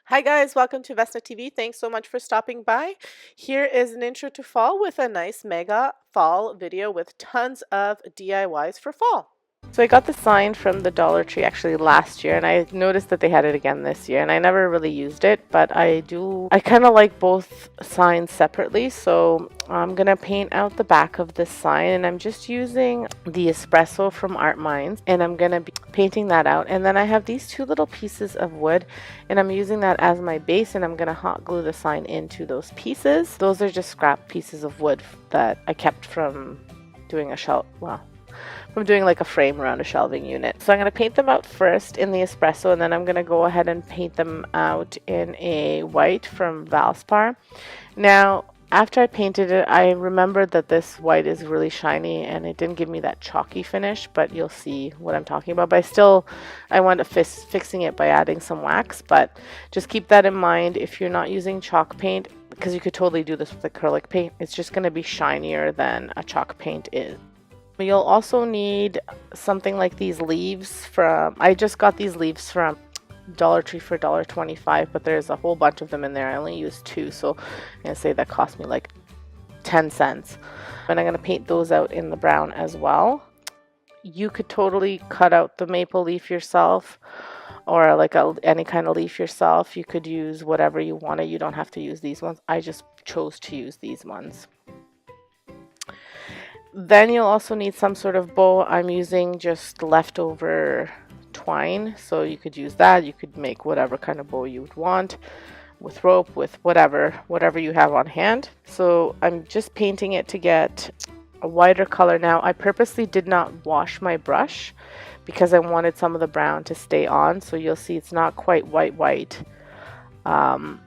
Hi guys, welcome to Vesna TV. Thanks so much for stopping by. Here is an intro to fall with a nice mega fall video with tons of DIYs for fall. So I got the sign from the Dollar Tree actually last year, and I noticed that they had it again this year, and I never really used it, but I kind of like both signs separately. So I'm gonna paint out the back of this sign, and I'm just using the espresso from Art Minds, and I'm gonna be painting that out. And then I have these two little pieces of wood, and I'm using that as my base, and I'm gonna hot glue the sign into those pieces. Those are just scrap pieces of wood that I kept from doing a I'm doing like a frame around a shelving unit. So I'm going to paint them out first in the espresso, and then I'm going to go ahead and paint them out in a white from Valspar. Now, after I painted it, I remembered that this white is really shiny and it didn't give me that chalky finish, but you'll see what I'm talking about. But I wound up fixing it by adding some wax, but just keep that in mind if you're not using chalk paint, because you could totally do this with acrylic paint. It's just going to be shinier than a chalk paint is. You'll also need something like these leaves I just got these leaves from Dollar Tree for $1.25, but there's a whole bunch of them in there. I only used 2, so I'm going to say that cost me like 10 cents. And I'm going to paint those out in the brown as well. You could totally cut out the maple leaf yourself, or like any kind of leaf yourself. You could use whatever you wanted. You don't have to use these ones. I just chose to use these ones. Then you'll also need some sort of bow. I'm using just leftover twine, so you could use that. You could make whatever kind of bow you would want, with rope, with whatever you have on hand. So I'm just painting it to get a whiter color. Now, I purposely did not wash my brush because I wanted some of the brown to stay on, so you'll see it's not quite white. And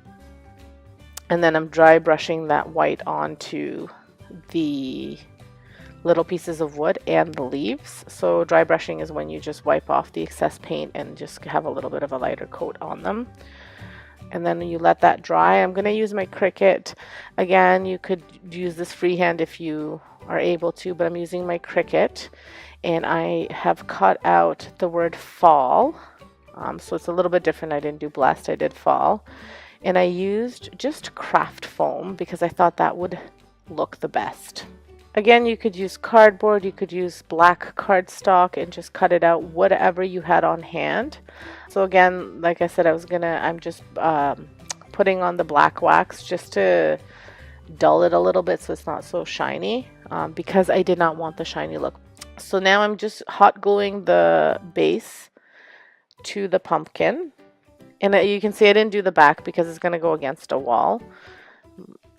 then I'm dry brushing that white onto the little pieces of wood and the leaves. So dry brushing is when you just wipe off the excess paint and just have a little bit of a lighter coat on them. And then you let that dry. I'm going to use my Cricut. Again, you could use this freehand if you are able to, but I'm using my Cricut, and I have cut out the word fall. So it's a little bit different. I didn't do blessed, I did fall. And I used just craft foam because I thought that would look the best. Again, you could use cardboard, you could use black cardstock and just cut it out, whatever you had on hand. So again, like I said, I'm just putting on the black wax just to dull it a little bit so it's not so shiny, because I did not want the shiny look. So now I'm just hot gluing the base to the pumpkin. And you can see I didn't do the back because it's going to go against a wall.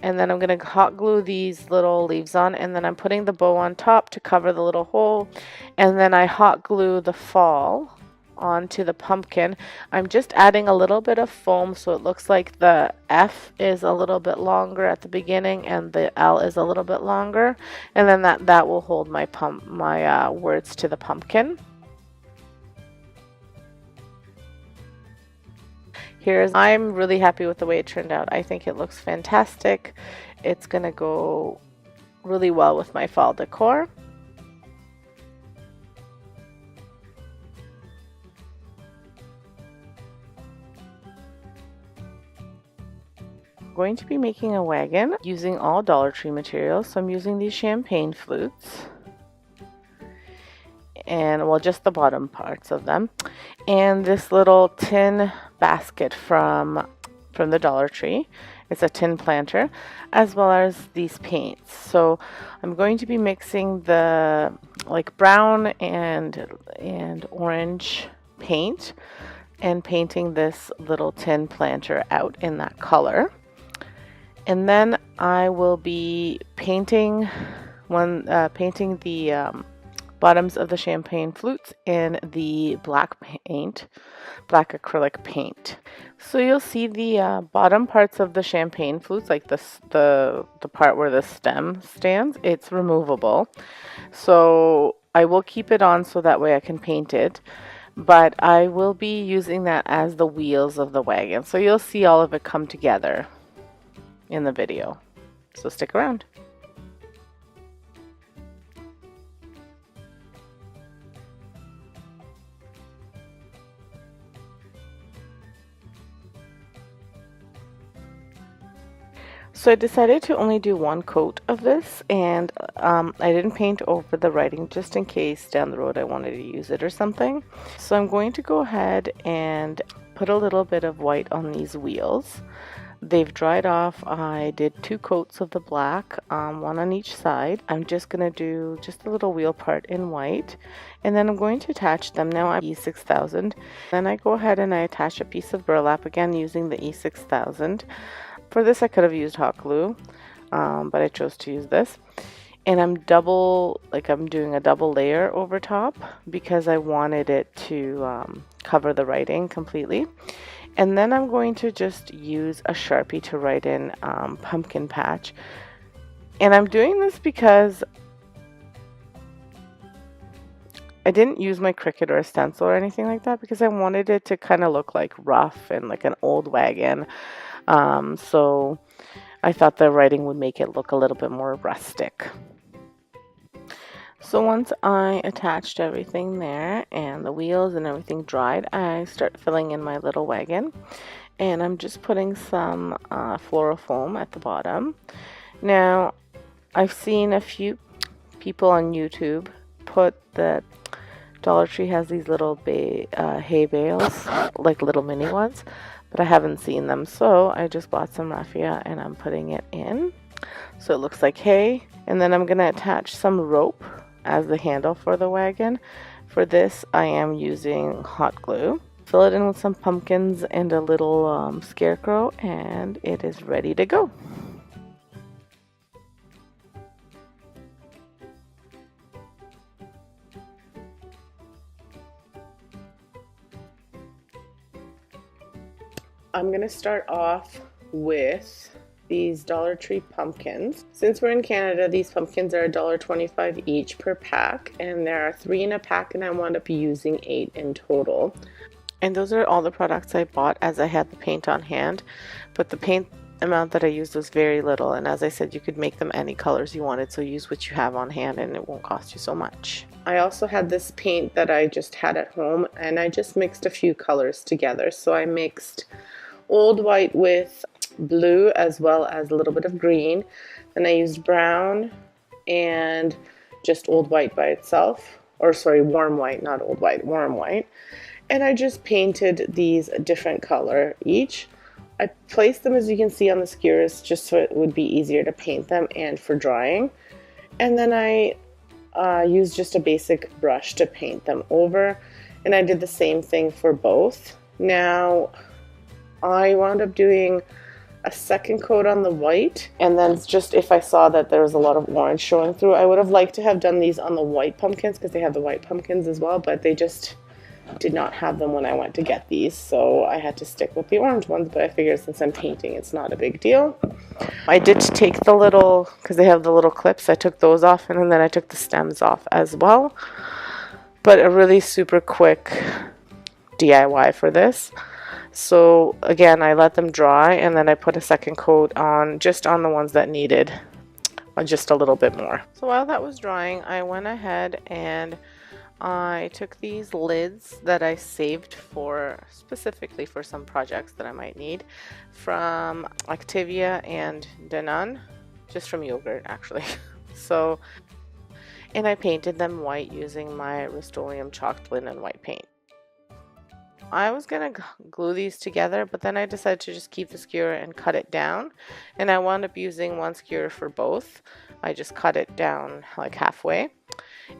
And then I'm going to hot glue these little leaves on, and then I'm putting the bow on top to cover the little hole, and then I hot glue the fall onto the pumpkin. I'm just adding a little bit of foam so it looks like the F is a little bit longer at the beginning and the L is a little bit longer, and then that will hold my words to the pumpkin. I'm really happy with the way it turned out. I think it looks fantastic. It's going to go really well with my fall decor. I'm going to be making a wagon using all Dollar Tree materials. So I'm using these champagne flutes, and well, just the bottom parts of them, and this little tin basket from the Dollar Tree. It's a tin planter, as well as these paints. So I'm going to be mixing the like brown and orange paint and painting this little tin planter out in that color. And then I will be painting the bottoms of the champagne flutes in the black acrylic paint. So you'll see the bottom parts of the champagne flutes, like the part where the stem stands, it's removable. So I will keep it on so that way I can paint it, but I will be using that as the wheels of the wagon. So you'll see all of it come together in the video. So stick around. So I decided to only do one coat of this, and I didn't paint over the writing just in case down the road I wanted to use it or something. So I'm going to go ahead and put a little bit of white on these wheels. They've dried off. I did 2 coats of the black, one on each side. I'm just going to do just a little wheel part in white, and then I'm going to attach them. Now I'm E6000. Then I go ahead and I attach a piece of burlap, again using the E6000. For this I could have used hot glue, but I chose to use this. And I'm doing a double layer over top because I wanted it to cover the writing completely. And then I'm going to just use a Sharpie to write in pumpkin patch. And I'm doing this because I didn't use my Cricut or a stencil or anything like that, because I wanted it to kind of look like rough and like an old wagon. So I thought the writing would make it look a little bit more rustic. So once I attached everything there and the wheels and everything dried, I start filling in my little wagon, and I'm just putting some floral foam at the bottom. Now I've seen a few people on YouTube put that Dollar Tree has these little hay bales, like little mini ones, but I haven't seen them, so I just bought some raffia and I'm putting it in so it looks like hay. And then I'm going to attach some rope as the handle for the wagon. For this I am using hot glue. Fill it in with some pumpkins and a little scarecrow, and it is ready to go. I'm going to start off with these Dollar Tree pumpkins. Since we're in Canada, these pumpkins are $1.25 each per pack, and there are 3 in a pack, and I wound up using 8 in total. And those are all the products I bought as I had the paint on hand, but the paint amount that I used was very little, and as I said, you could make them any colors you wanted, so use what you have on hand and it won't cost you so much. I also had this paint that I just had at home, and I just mixed a few colors together. So I mixed old white with blue as well as a little bit of green. Then I used brown and just old white by itself, or sorry, warm white, not old white, warm white. And I just painted these a different color each. I placed them, as you can see, on the skewers just so it would be easier to paint them and for drying. And then I used just a basic brush to paint them over, and I did the same thing for both. Now I wound up doing a second coat on the white, and then just if I saw that there was a lot of orange showing through, I would have liked to have done these on the white pumpkins because they have the white pumpkins as well, but they just did not have them when I went to get these, so I had to stick with the orange ones. But I figured since I'm painting, it's not a big deal. I did take the little, because they have the little clips, I took those off, and then I took the stems off as well. But a really super quick DIY for this. So again, I let them dry, and then I put a second coat on, just on the ones that needed just a little bit more. So while that was drying, I went ahead and I took these lids that I saved for specifically for some projects that I might need from Activia and Danone, just from yogurt actually. So, and I painted them white using my Rust-Oleum chalked linen white paint. I was gonna glue these together, but then I decided to just keep the skewer and cut it down, and I wound up using one skewer for both. I just cut it down like halfway,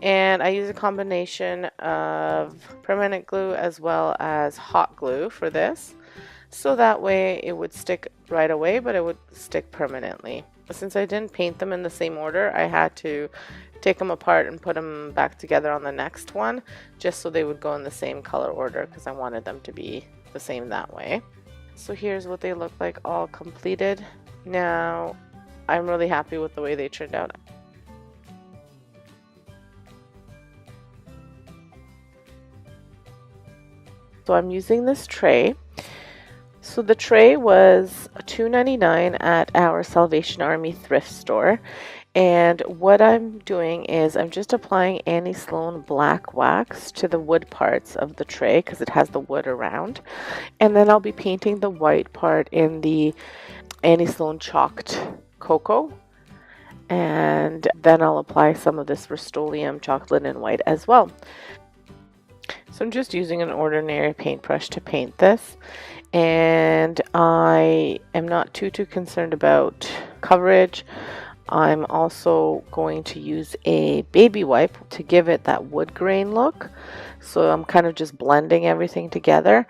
and I use a combination of permanent glue as well as hot glue for this, so that way it would stick right away, but it would stick permanently. Since I didn't paint them in the same order, I had to take them apart and put them back together on the next one, just so they would go in the same color order, because I wanted them to be the same that way. So here's what they look like all completed. Now I'm really happy with the way they turned out. So I'm using this tray. So the tray was $2.99 at our Salvation Army thrift store. And what I'm doing is I'm just applying Annie Sloan black wax to the wood parts of the tray because it has the wood around. And then I'll be painting the white part in the Annie Sloan chalked cocoa, and then I'll apply some of this Rust-Oleum chalked linen white as well. So I'm just using an ordinary paintbrush to paint this, and I am not too concerned about coverage. I'm also going to use a baby wipe to give it that wood grain look. So I'm kind of just blending everything together.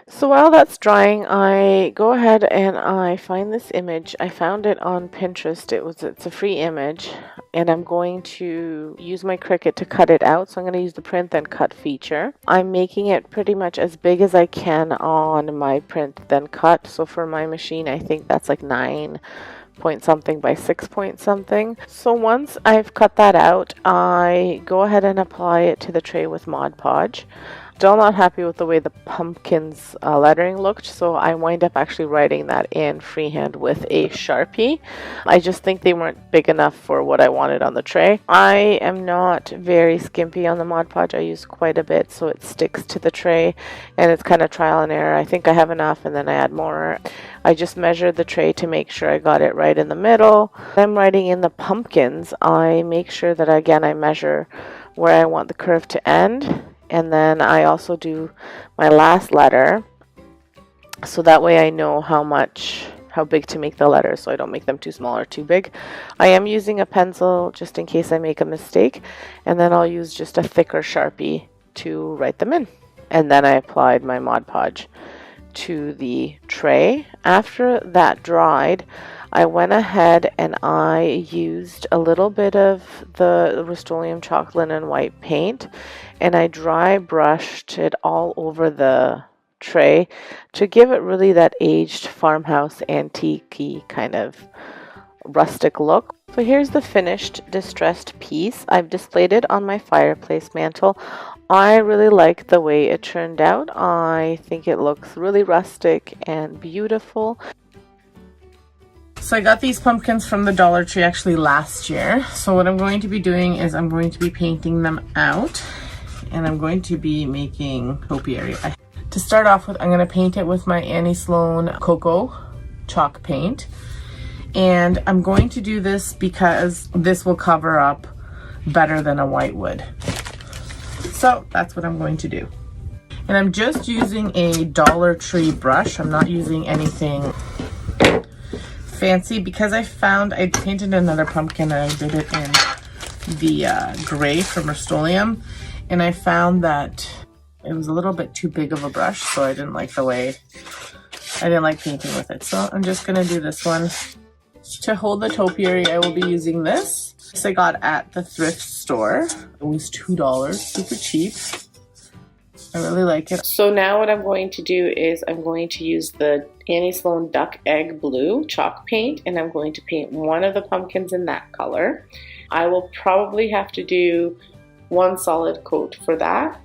So while that's drying, I go ahead and I find this image. I found it on Pinterest. It's a free image, and I'm going to use my Cricut to cut it out. So I'm going to use the print then cut feature. I'm making it pretty much as big as I can on my print then cut. So for my machine, I think that's like 9 point something by 6 point something. So once I've cut that out, I go ahead and apply it to the tray with Mod Podge. Still not happy with the way the pumpkin's lettering looked, so I wind up actually writing that in freehand with a Sharpie. I just think they weren't big enough for what I wanted on the tray. I am not very skimpy on the Mod Podge. I use quite a bit so it sticks to the tray, and it's kind of trial and error. I think I have enough and then I add more. I just measured the tray to make sure I got it right in the middle. When I'm writing in the pumpkins, I make sure that again I measure where I want the curve to end. And then I also do my last letter, so that way I know how big to make the letters, so I don't make them too small or too big. I am using a pencil just in case I make a mistake, and then I'll use just a thicker Sharpie to write them in. And then I applied my Mod Podge to the tray. After that dried, I went ahead and I used a little bit of the Rust-Oleum chalk linen white paint, and I dry brushed it all over the tray to give it really that aged farmhouse antique-y kind of rustic look. So here's the finished distressed piece. I've displayed it on my fireplace mantle. I really like the way it turned out. I think it looks really rustic and beautiful. So I got these pumpkins from the Dollar Tree actually last year. So what I'm going to be doing is I'm going to be painting them out, and I'm going to be making topiary. To start off with, I'm going to paint it with my Annie Sloan Cocoa chalk paint. And I'm going to do this because this will cover up better than a white would. So that's what I'm going to do. And I'm just using a Dollar Tree brush. I'm not using anything fancy because I found I painted another pumpkin and I did it in the gray from Rust-Oleum, and I found that it was a little bit too big of a brush, so I didn't like painting with it. So I'm just gonna do this one. To hold the topiary, I will be using this. This I got at the thrift store. It was $2, super cheap. I really like it. So now what I'm going to do is I'm going to use the Annie Sloan Duck Egg Blue chalk paint, and I'm going to paint one of the pumpkins in that color. I will probably have to do one solid coat for that,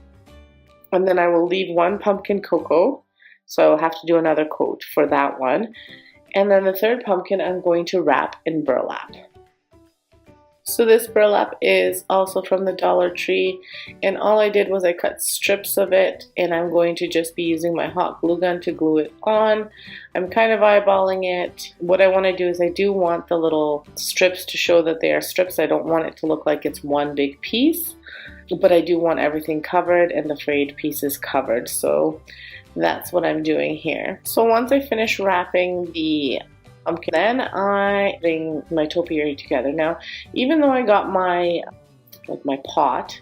and then I will leave one pumpkin cocoa, so I'll have to do another coat for that one. And then the third pumpkin I'm going to wrap in burlap. So this burlap is also from the Dollar Tree, and all I did was I cut strips of it, and I'm going to just be using my hot glue gun to glue it on. I'm kind of eyeballing it. What I want to do is I do want the little strips to show that they are strips. I don't want it to look like it's one big piece, but I do want everything covered and the frayed pieces covered. So that's what I'm doing here. So once I finish wrapping the pumpkin, then I bring my topiary together. Now, even though I got my pot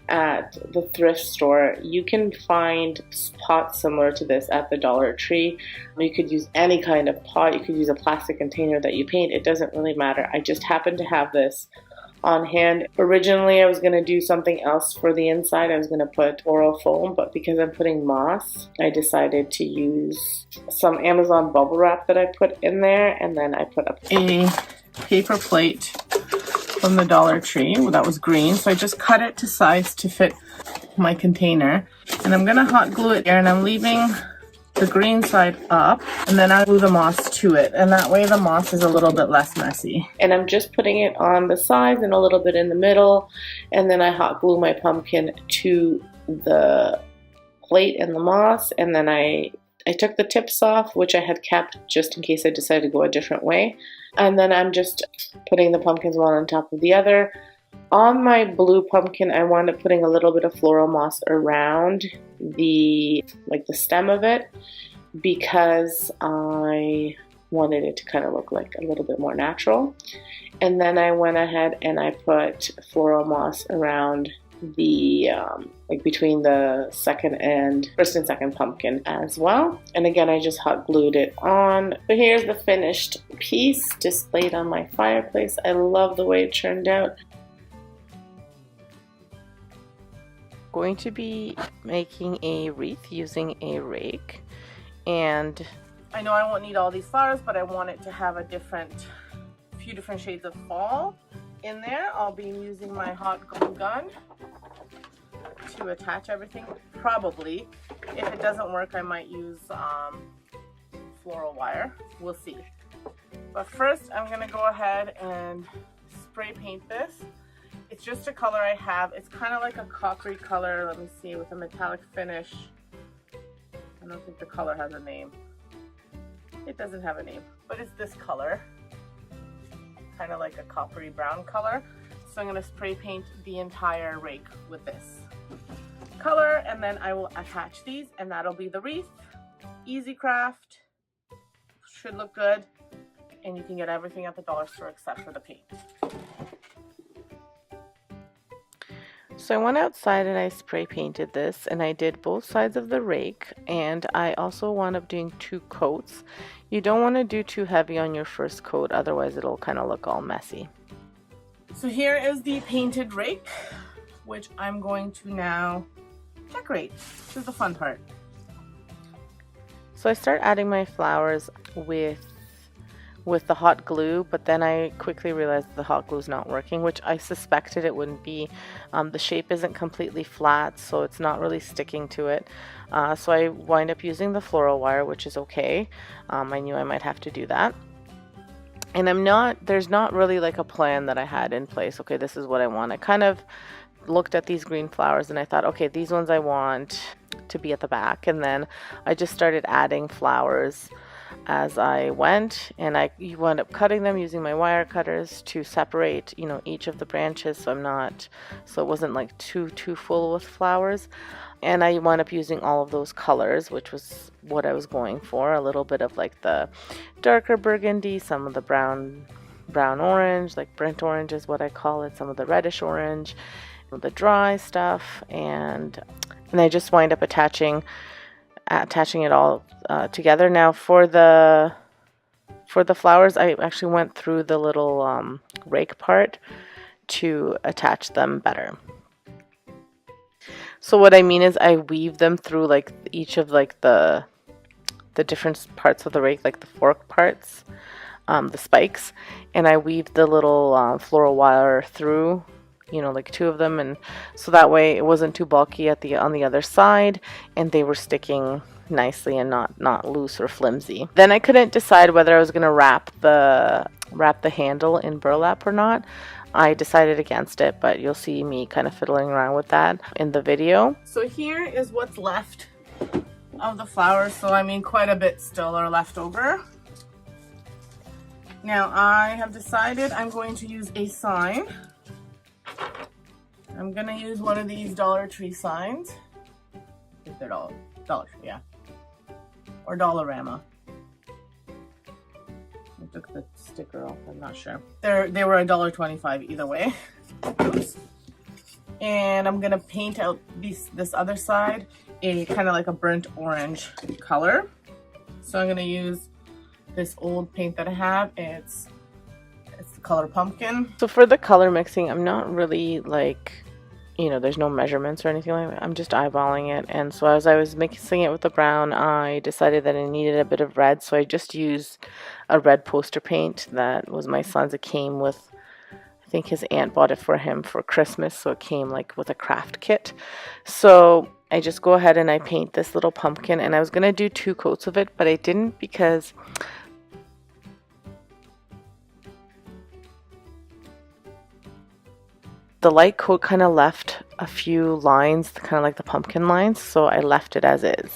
at the thrift store, you can find pots similar to this at the Dollar Tree. You could use any kind of pot. You could use a plastic container that you paint. It doesn't really matter. I just happen to have this on hand. Originally I was going to do something else for the inside. I was going to put oral foam, but because I'm putting moss, I decided to use some Amazon bubble wrap that I put in there, and then I put a paper plate from the Dollar Tree. Well, that was green, so I just cut it to size to fit my container, and I'm going to hot glue it there, and I'm leaving the green side up, and then I glue the moss to it, and that way the moss is a little bit less messy. And I'm just putting it on the sides and a little bit in the middle, and then I hot glue my pumpkin to the plate and the moss, and then I I took the tips off, which I had kept just in case I decided to go a different way. And then I'm just putting the pumpkins one on top of the other. On my blue pumpkin, I wound up putting a little bit of floral moss around the stem of it because I wanted it to kind of look like a little bit more natural. And then I went ahead and I put floral moss around the between the first and second pumpkin as well. And again, I just hot glued it on. So here's the finished piece displayed on my fireplace. I love the way it turned out. Going to be making a wreath using a rake, and I know I won't need all these flowers, but I want it to have a few different shades of fall in there. I'll be using my hot glue gun to attach everything. Probably, if it doesn't work, I might use floral wire. We'll see. But first, I'm gonna go ahead and spray paint this. It's just a color I have. It's kind of like a coppery color. Let me see, with a metallic finish. I don't think the color has a name. It doesn't have a name, but it's this color. Kind of like a coppery brown color. So I'm going to spray paint the entire rake with this color, and then I will attach these, and that'll be the wreath. Easy craft. Should look good. And you can get everything at the dollar store except for the paint. So I went outside and I spray painted this, and I did both sides of the rake, and I also wound up doing 2 coats. You don't want to do too heavy on your first coat, otherwise it'll kind of look all messy. So here is the painted rake, which I'm going to now decorate. This is the fun part. So I start adding my flowers with the hot glue, but then I quickly realized the hot glue is not working, which I suspected it wouldn't be. The shape isn't completely flat, so it's not really sticking to it. So I wind up using the floral wire, which is okay. I knew I might have to do that. And there's not really like a plan that I had in place. Okay, this is what I want. I kind of looked at these green flowers and I thought, okay, these ones I want to be at the back. And then I just started adding flowers as I went, and you wound up cutting them using my wire cutters to separate, each of the branches, so it wasn't like too full with flowers. And I wound up using all of those colors, which was what I was going for. A little bit of like the darker burgundy, some of the brown orange, like burnt orange is what I call it, some of the reddish orange, the dry stuff, and I just wind up attaching it all together. Now for the flowers, I actually went through the little rake part to attach them better. So what I mean is I weave them through like each of like the different parts of the rake, like the fork parts, the spikes, and I weave the little floral wire through, like 2 of them, and so that way it wasn't too bulky on the other side, and they were sticking nicely and not loose or flimsy. Then I couldn't decide whether I was going to wrap the handle in burlap or not. I decided against it, but you'll see me kind of fiddling around with that in the video. So here is what's left of the flowers. So I mean, quite a bit still are left over. Now I have decided I'm going to use a sign. I'm going to use one of these Dollar Tree signs. If they're Dollar Tree, yeah. Or Dollarama. I took the sticker off, I'm not sure. They were $1.25 either way. And I'm gonna paint out this other side a kind of like a burnt orange color. So I'm gonna use this old paint that I have. It's the color pumpkin. So for the color mixing, I'm not really like, there's no measurements or anything like that. I'm just eyeballing it. And so as I was mixing it with the brown, I decided that I needed a bit of red. So I just used a red poster paint that was my son's. It came with, I think his aunt bought it for him for Christmas. So it came like with a craft kit. So I just go ahead and I paint this little pumpkin. And I was going to do 2 coats of it, but I didn't because the light coat kind of left a few lines, kind of like the pumpkin lines, so I left it as is.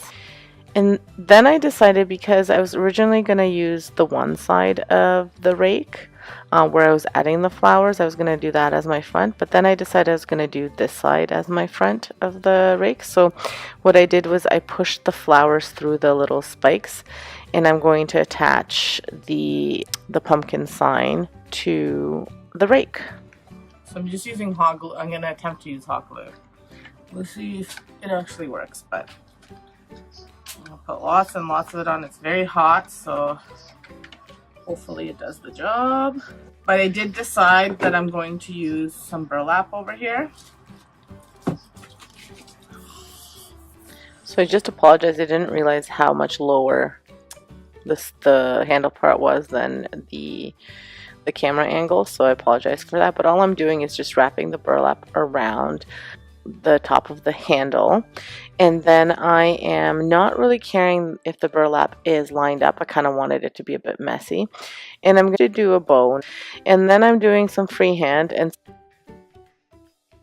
And then I decided, because I was originally going to use the one side of the rake where I was adding the flowers, I was going to do that as my front, but then I decided I was going to do this side as my front of the rake. So what I did was I pushed the flowers through the little spikes, and I'm going to attach the pumpkin sign to the rake. So I'm just using hot glue. I'm going to attempt to use hot glue. Let's see if it actually works, but I'll put lots and lots of it on. It's very hot, so hopefully it does the job. But I did decide that I'm going to use some burlap over here. So I just apologize. I didn't realize how much lower the handle part was than the camera angle, so I apologize for that. But all I'm doing is just wrapping the burlap around the top of the handle, and then I am not really caring if the burlap is lined up. I kind of wanted it to be a bit messy, and I'm going to do a bow, and then I'm doing some freehand, and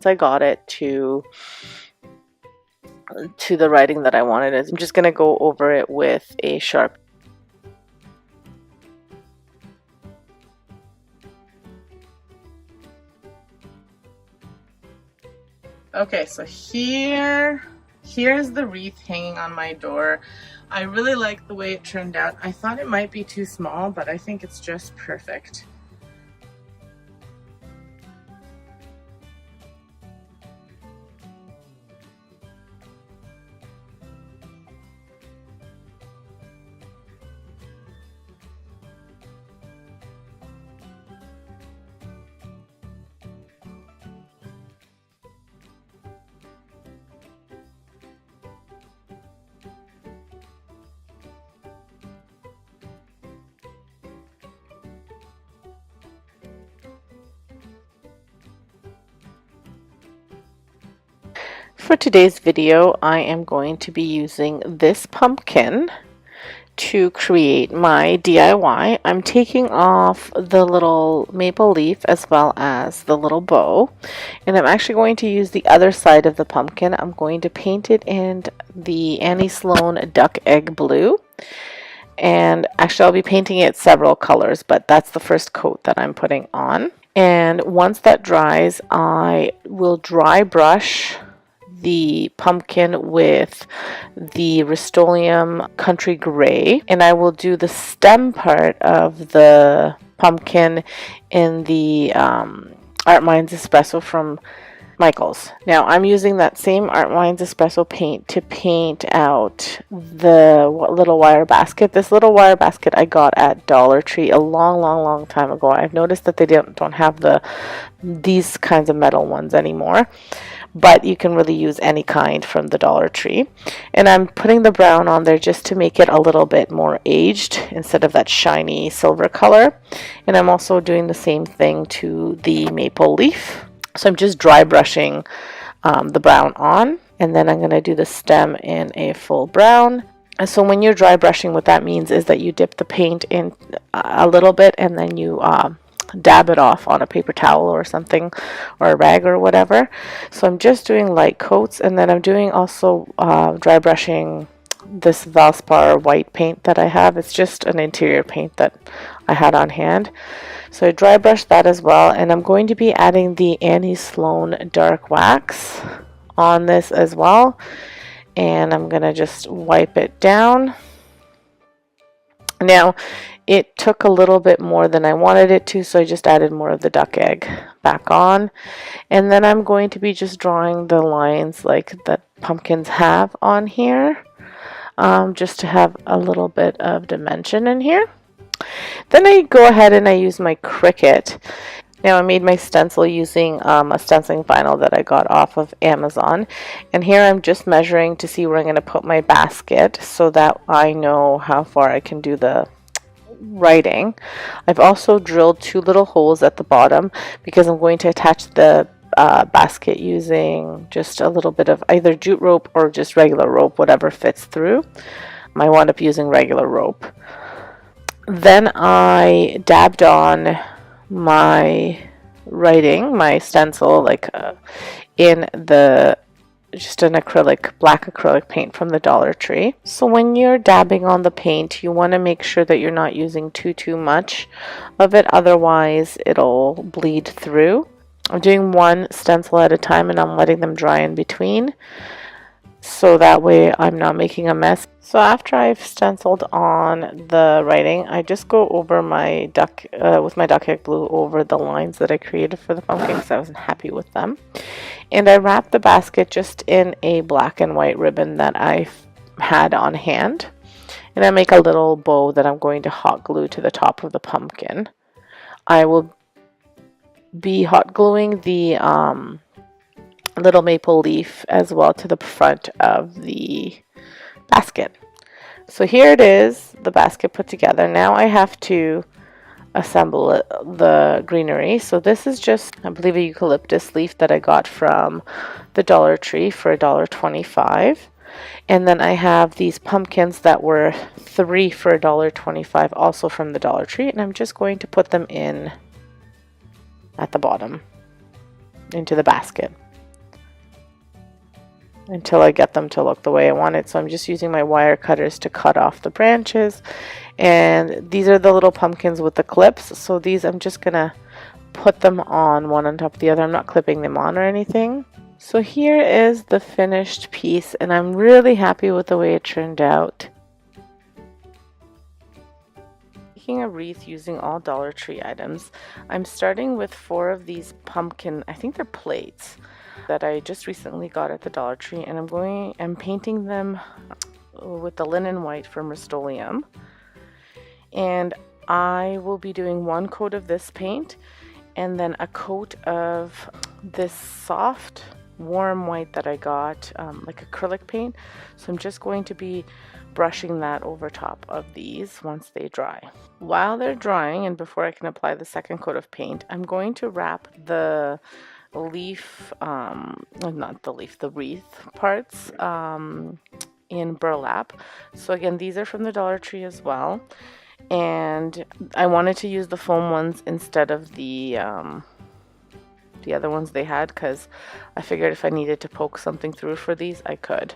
I got it to the writing that I wanted. I'm just going to go over it with a sharp. Okay, so here's the wreath hanging on my door. I really like the way it turned out. I thought it might be too small, but I think it's just perfect. For today's video, I am going to be using this pumpkin to create my DIY. I'm taking off the little maple leaf as well as the little bow, and I'm actually going to use the other side of the pumpkin. I'm going to paint it in the Annie Sloan duck egg blue, and actually I'll be painting it several colors, but that's the first coat that I'm putting on. And once that dries, I will dry brush the pumpkin with the Rust-Oleum Country Gray, and I will do the stem part of the pumpkin in the Art Minds Espresso from Michaels. Now I'm using that same Art Minds Espresso paint to paint out the little wire basket. This little wire basket I got at Dollar Tree a long time ago. I've noticed that they don't have these kinds of metal ones anymore, but you can really use any kind from the Dollar Tree. And I'm putting the brown on there just to make it a little bit more aged instead of that shiny silver color. And I'm also doing the same thing to the maple leaf. So I'm just dry brushing the brown on, and then I'm going to do the stem in a full brown. And so when you're dry brushing, what that means is that you dip the paint in a little bit, and then you dab it off on a paper towel or something, or a rag or whatever. So I'm just doing light coats, and then I'm doing also dry brushing this Valspar white paint that I have. It's just an interior paint that I had on hand. So I dry brushed that as well, and I'm going to be adding the Annie Sloan dark wax on this as well, and I'm gonna just wipe it down. Now it took a little bit more than I wanted it to, so I just added more of the duck egg back on, and then I'm going to be just drawing the lines like that pumpkins have on here, just to have a little bit of dimension in here. Then I go ahead and I use my Cricut. Now I made my stencil using a stenciling vinyl that I got off of Amazon, and here I'm just measuring to see where I'm going to put my basket so that I know how far I can do the writing. I've also drilled 2 little holes at the bottom because I'm going to attach the basket using just a little bit of either jute rope or just regular rope, whatever fits through. I wound up using regular rope. Then I dabbed on my writing, my stencil, like in the just an black acrylic paint from the Dollar Tree. So when you're dabbing on the paint, you want to make sure that you're not using too much of it, otherwise it'll bleed through. I'm doing one stencil at a time and I'm letting them dry in between, so that way I'm not making a mess. So after I've stenciled on the writing, I just go over my with my duck egg glue over the lines that I created for the pumpkin because I wasn't happy with them. And I wrap the basket just in a black and white ribbon that I had on hand. And I make a little bow that I'm going to hot glue to the top of the pumpkin. I will be hot gluing the little maple leaf as well to the front of the basket. So here it is, the basket put together. Now I have to assemble the greenery. So this is just, I believe, a eucalyptus leaf that I got from the Dollar Tree for $1.25. And then I have these pumpkins that were 3 for $1.25, also from the Dollar Tree. And I'm just going to put them in at the bottom into the basket until I get them to look the way I want it. So I'm just using my wire cutters to cut off the branches. And these are the little pumpkins with the clips. So these, I'm just gonna put them on one on top of the other. I'm not clipping them on or anything. So here is the finished piece, and I'm really happy with the way it turned out. Making a wreath using all Dollar Tree items. I'm starting with 4 of these pumpkin, I think they're plates, that I just recently got at the Dollar Tree, and I'm painting them with the linen white from Rust-Oleum. And I will be doing 1 coat of this paint and then a coat of this soft warm white that I got, like acrylic paint. So I'm just going to be brushing that over top of these once they dry. While they're drying and before I can apply the second coat of paint, I'm going to wrap the leaf, the wreath parts in burlap. So again, these are from the Dollar Tree as well, and I wanted to use the foam ones instead of the other ones they had, because I figured if I needed to poke something through for these, I could.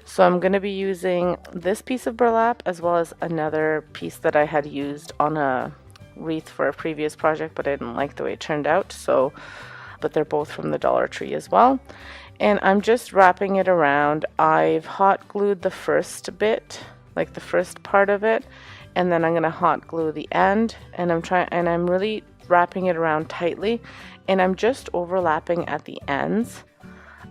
So I'm going to be using this piece of burlap as well as another piece that I had used on a wreath for a previous project, but I didn't like the way it turned out. So, but they're both from the Dollar Tree as well. And I'm just wrapping it around. I've hot glued the first bit, like the first part of it, and then I'm going to hot glue the end, and I'm really wrapping it around tightly, and I'm just overlapping at the ends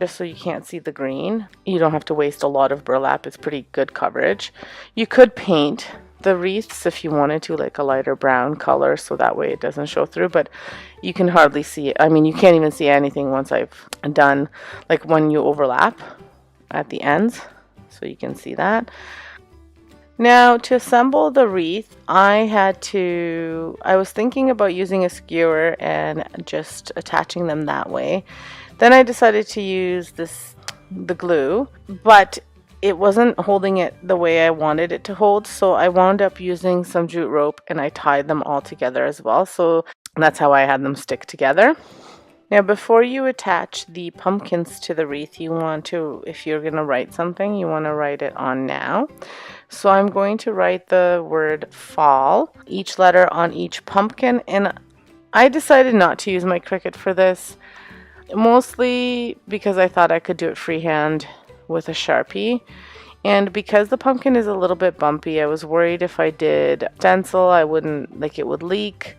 just so you can't see the green. You don't have to waste a lot of burlap. It's pretty good coverage. You could paint the wreaths if you wanted to, like a lighter brown color, so that way it doesn't show through, but you can hardly see it. I mean, you can't even see anything once I've done, like when you overlap at the ends, so you can see that. Now to assemble the wreath, I was thinking about using a skewer and just attaching them that way. Then I decided to use the glue, but it wasn't holding it the way I wanted it to hold, so I wound up using some jute rope and I tied them all together as well. So that's how I had them stick together. Now before you attach the pumpkins to the wreath, you want to, if you're going to write something, you want to write it on now. So I'm going to write the word fall, each letter on each pumpkin, and I decided not to use my Cricut for this, mostly because I thought I could do it freehand with a Sharpie, and because the pumpkin is a little bit bumpy, I was worried if I did stencil it would leak.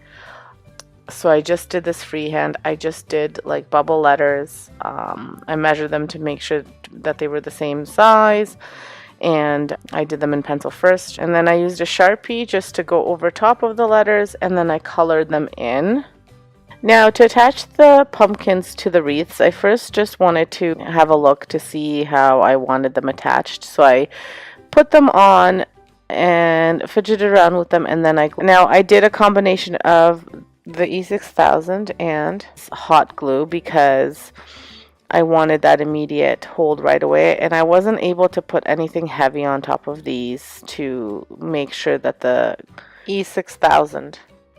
So I just did this freehand. I just did like bubble letters. I measured them to make sure that they were the same size, and I did them in pencil first, and then I used a Sharpie just to go over top of the letters, and then I colored them in. Now to attach the pumpkins to the wreaths, I first just wanted to have a look to see how I wanted them attached. So I put them on and fidgeted around with them, and then I did a combination of the E6000 and hot glue because I wanted that immediate hold right away, and I wasn't able to put anything heavy on top of these to make sure that the E6000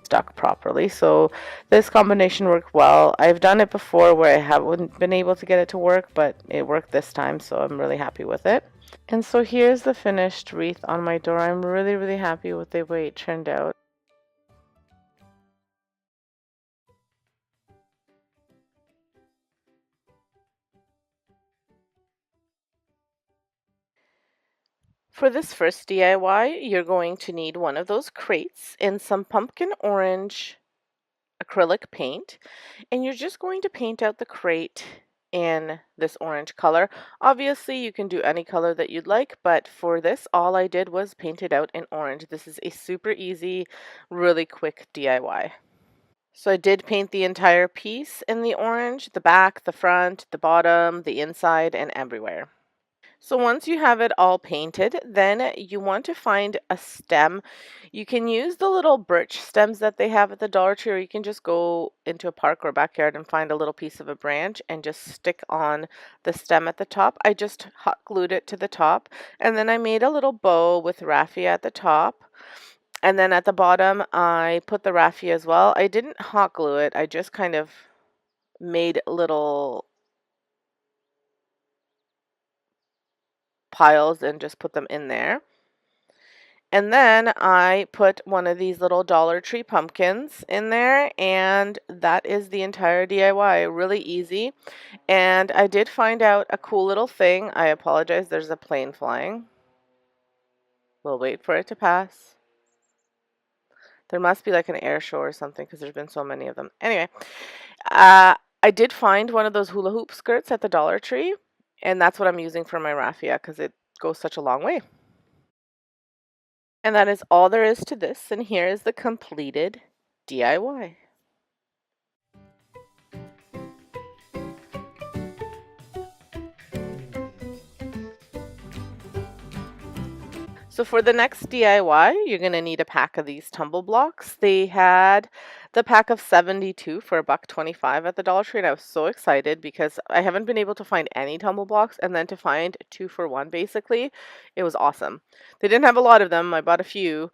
stuck properly. So this combination worked well. I've done it before where I haven't been able to get it to work, but it worked this time, so I'm really happy with it. And so here's the finished wreath on my door. I'm really, really happy with the way it turned out. For this first DIY, you're going to need one of those crates and some pumpkin orange acrylic paint, and you're just going to paint out the crate in this orange color. Obviously, you can do any color that you'd like, but for this, all I did was paint it out in orange. This is a super easy, really quick DIY. So I did paint the entire piece in the orange, the back, the front, the bottom, the inside, and everywhere. So once you have it all painted, then you want to find a stem. You can use the little birch stems that they have at the Dollar Tree, or you can just go into a park or backyard and find a little piece of a branch and just stick on the stem at the top. I just hot glued it to the top, and then I made a little bow with raffia at the top. And then at the bottom, I put the raffia as well. I didn't hot glue it. I just kind of made little piles and just put them in there. And then I put one of these little Dollar Tree pumpkins in there, and that is the entire DIY. Really easy. And I did find out a cool little thing. I apologize, there's a plane flying. We'll wait for it to pass. There must be like an air show or something because there's been so many of them. Anyway, I did find one of those hula hoop skirts at the Dollar Tree, and that's what I'm using for my raffia because it goes such a long way. And that is all there is to this, and here is the completed DIY. So for the next DIY, you're going to need a pack of these tumble blocks. They had the pack of 72 for $1.25 at the Dollar Tree, and I was so excited because I haven't been able to find any tumble blocks, and then to find 2 for 1 basically, it was awesome. They didn't have a lot of them. I bought a few,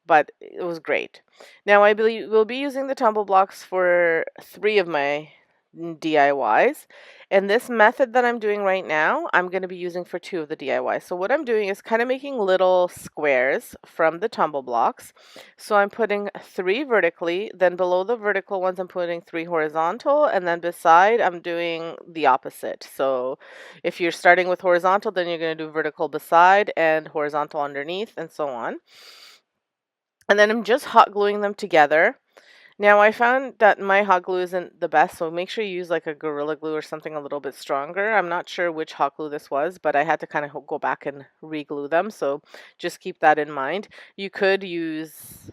but it was great. Now I believe we'll be using the tumble blocks for 3 of my DIYs, and this method that I'm doing right now I'm going to be using for 2 of the DIYs. So what I'm doing is kind of making little squares from the tumble blocks. So I'm putting 3 vertically, then below the vertical ones I'm putting 3 horizontal, and then beside I'm doing the opposite. So if you're starting with horizontal, then you're going to do vertical beside and horizontal underneath, and so on. And then I'm just hot gluing them together. Now I found that my hot glue isn't the best, so make sure you use like a Gorilla Glue or something a little bit stronger. I'm not sure which hot glue this was, but I had to kind of go back and re-glue them, so just keep that in mind. You could use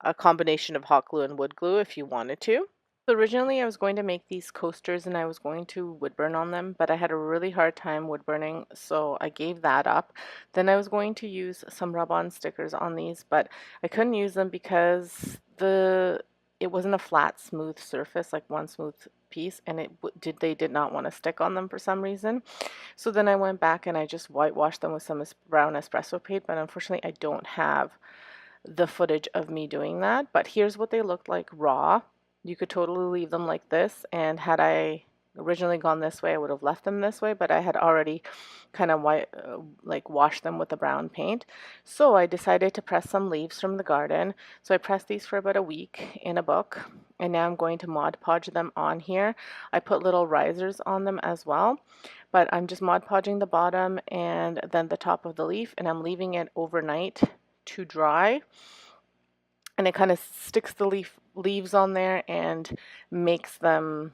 a combination of hot glue and wood glue if you wanted to. So originally I was going to make these coasters and I was going to wood burn on them, but I had a really hard time wood burning, so I gave that up. Then I was going to use some rub-on stickers on these, but I couldn't use them because it wasn't a flat, smooth surface, like one smooth piece, and they did not want to stick on them for some reason. So then I went back and I just whitewashed them with some brown espresso paint, but unfortunately I don't have the footage of me doing that. But here's what they looked like raw. You could totally leave them like this, and had I originally gone this way I would have left them this way, but I had already kind of washed them with the brown paint. So I decided to press some leaves from the garden. So I pressed these for about a week in a book, and now I'm going to Mod Podge them on here. I put little risers on them as well, but I'm just Mod Podging the bottom and then the top of the leaf, and I'm leaving it overnight to dry, and it kind of sticks the leaves on there and makes them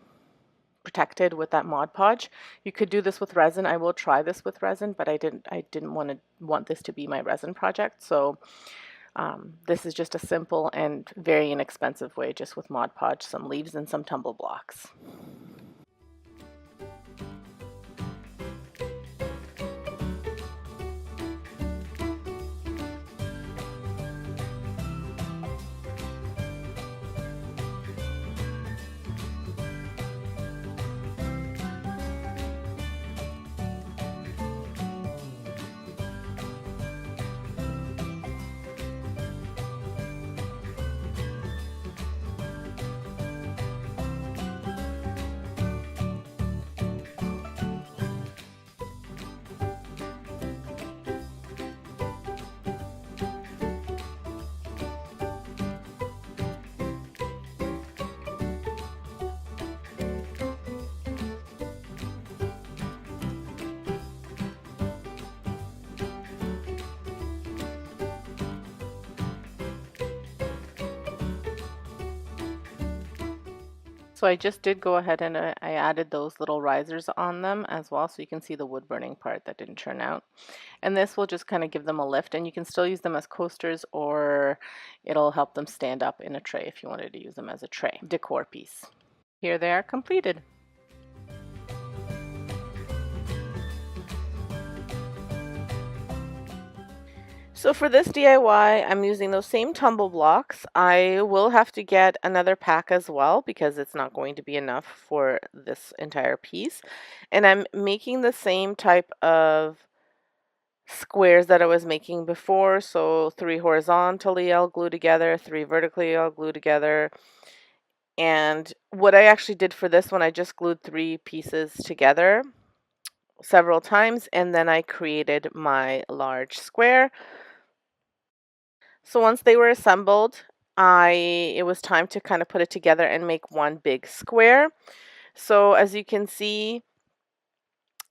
protected with that Mod Podge. You could do this with resin. I will try this with resin, but I didn't want this to be my resin project, so this is just a simple and very inexpensive way, just with Mod Podge, some leaves and some tumble blocks. So I just did go ahead and I added those little risers on them as well, so you can see the wood burning part that didn't turn out. And this will just kind of give them a lift, and you can still use them as coasters, or it'll help them stand up in a tray if you wanted to use them as a tray decor piece. Here they are completed. So for this DIY, I'm using those same tumble blocks. I will have to get another pack as well because it's not going to be enough for this entire piece. And I'm making the same type of squares that I was making before. So 3 horizontally I'll glue together, 3 vertically I'll glue together. And what I actually did for this one, I just glued 3 pieces together several times, and then I created my large square. So once they were assembled, it was time to kind of put it together and make one big square. So as you can see,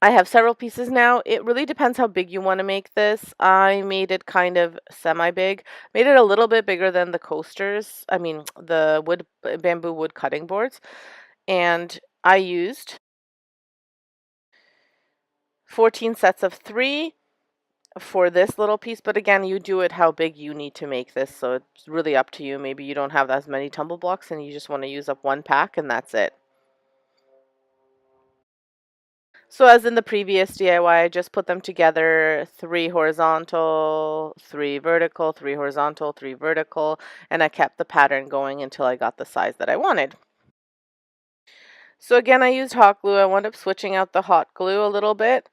I have several pieces now. It really depends how big you want to make this. I made it kind of semi-big. Made it a little bit bigger than the coasters. I mean, the bamboo wood cutting boards. And I used 14 sets of 3 for this little piece, but again, you do it how big you need to make this, so it's really up to you. Maybe you don't have as many tumble blocks and you just want to use up one pack, and that's it. So as in the previous DIY, I just put them together, 3 horizontal, 3 vertical, 3 horizontal, 3 vertical, and I kept the pattern going until I got the size that I wanted. So again, I used hot glue. I wound up switching out the hot glue a little bit.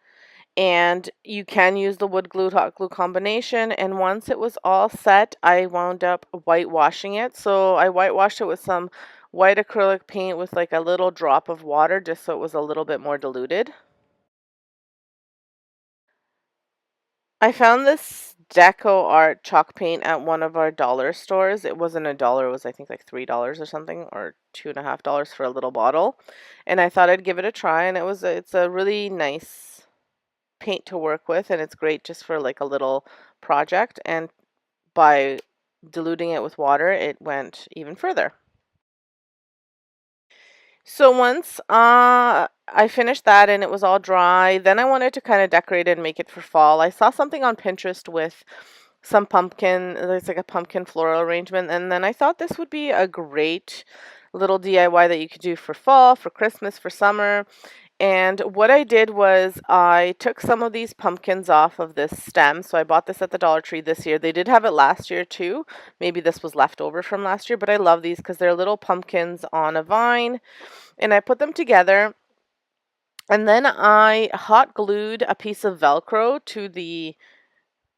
And you can use the wood glue hot glue combination, and once it was all set, I wound up whitewashing it. So I whitewashed it with some white acrylic paint with like a little drop of water, just so it was a little bit more diluted. I found this deco art chalk paint at one of our dollar stores. It wasn't $1, it was I think like $3 or something, or $2.50 for a little bottle, and I thought I'd give it a try, and it's a really nice paint to work with, and it's great just for like a little project, and by diluting it with water it went even further. So once I finished that and it was all dry, then I wanted to kind of decorate it and make it for fall. I saw something on Pinterest with some pumpkin, there's like a pumpkin floral arrangement, and then I thought this would be a great little DIY that you could do for fall, for Christmas, for summer. And what I did was I took some of these pumpkins off of this stem. So I bought this at the Dollar Tree this year. They did have it last year too. Maybe this was left over from last year, but I love these because they're little pumpkins on a vine. And I put them together. And then I hot glued a piece of Velcro to the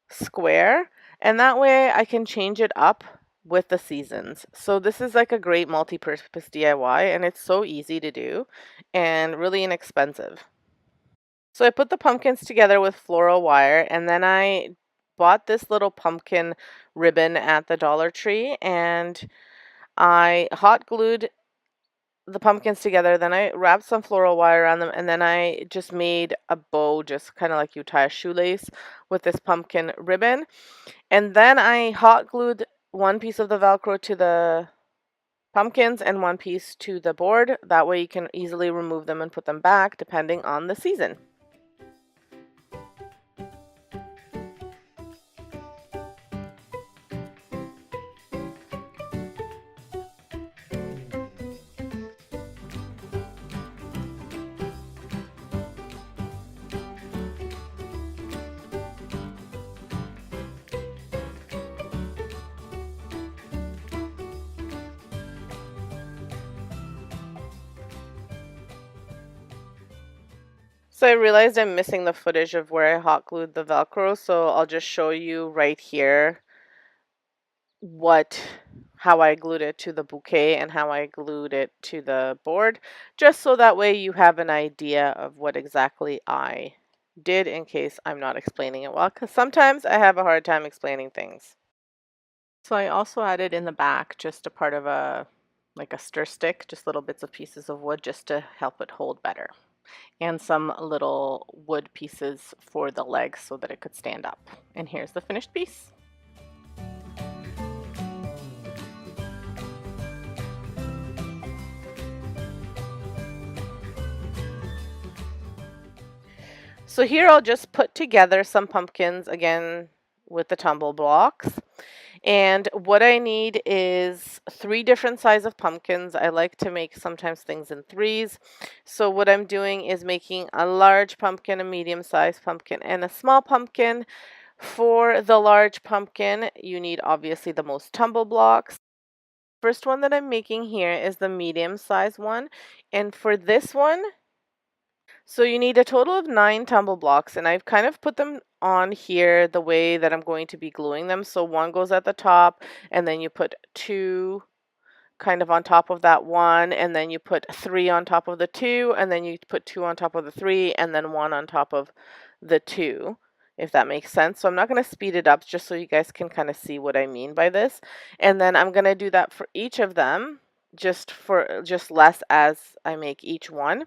square. And that way I can change it up with the seasons. So this is like a great multi-purpose DIY, and it's so easy to do and really inexpensive. So I put the pumpkins together with floral wire, and then I bought this little pumpkin ribbon at the Dollar Tree, and I hot glued the pumpkins together, then I wrapped some floral wire around them, and then I just made a bow, just kind of like you tie a shoelace, with this pumpkin ribbon. And then I hot glued one piece of the Velcro to the pumpkins and one piece to the board. That way you can easily remove them and put them back depending on the season. So I realized I'm missing the footage of where I hot glued the Velcro, so I'll just show you right here how I glued it to the bouquet and how I glued it to the board, just so that way you have an idea of what exactly I did, in case I'm not explaining it well, because sometimes I have a hard time explaining things. So I also added in the back just a part of like a stir stick, just little bits of pieces of wood just to help it hold better, and some little wood pieces for the legs so that it could stand up. And here's the finished piece. So here I'll just put together some pumpkins again with the tumble blocks. And what I need is 3 different sizes of pumpkins. I like to make sometimes things in threes. So what I'm doing is making a large pumpkin, a medium-sized pumpkin, and a small pumpkin. For the large pumpkin, you need obviously the most tumble blocks. First one that I'm making here is the medium-sized one. And for this one, so you need a total of 9 tumble blocks, and I've kind of put them on here the way that I'm going to be gluing them. So one goes at the top, and then you put 2 kind of on top of that one, and then you put 3 on top of the 2, and then you put 2 on top of the 3, and then 1 on top of the 2, if that makes sense. So I'm not going to speed it up just so you guys can kind of see what I mean by this. And then I'm going to do that for each of them, just less as I make each one.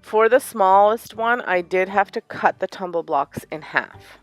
For the smallest one, I did have to cut the tumble blocks in half.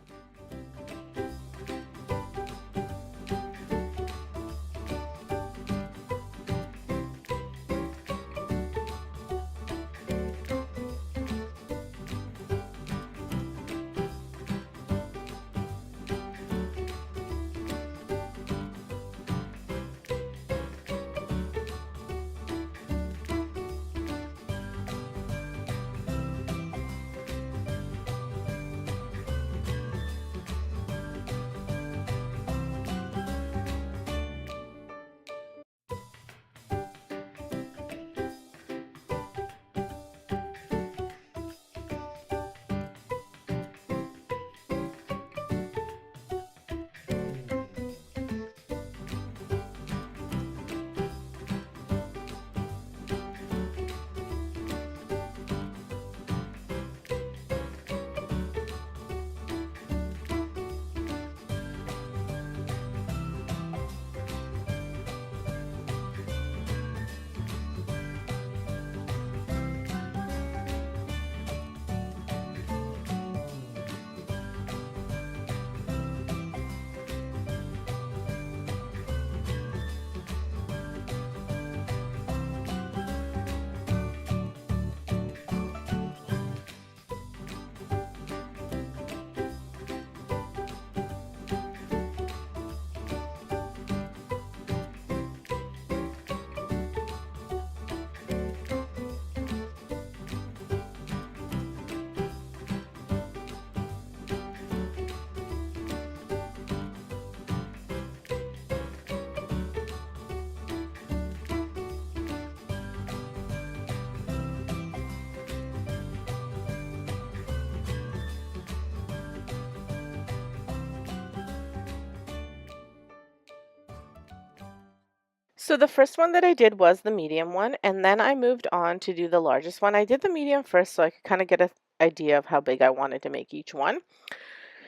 So the first one that I did was the medium one, and then I moved on to do the largest one. I did the medium first so I could kind of get an idea of how big I wanted to make each one.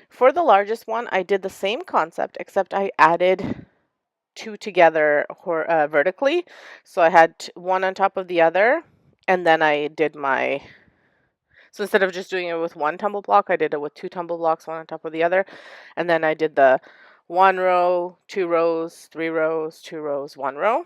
For the largest one, I did the same concept, except I added 2 together vertically. So I had one on top of the other, and then I did so instead of just doing it with 1 tumble block, I did it with 2 tumble blocks, one on top of the other. And then I did the 1 row, 2 rows, 3 rows, 2 rows, 1 row.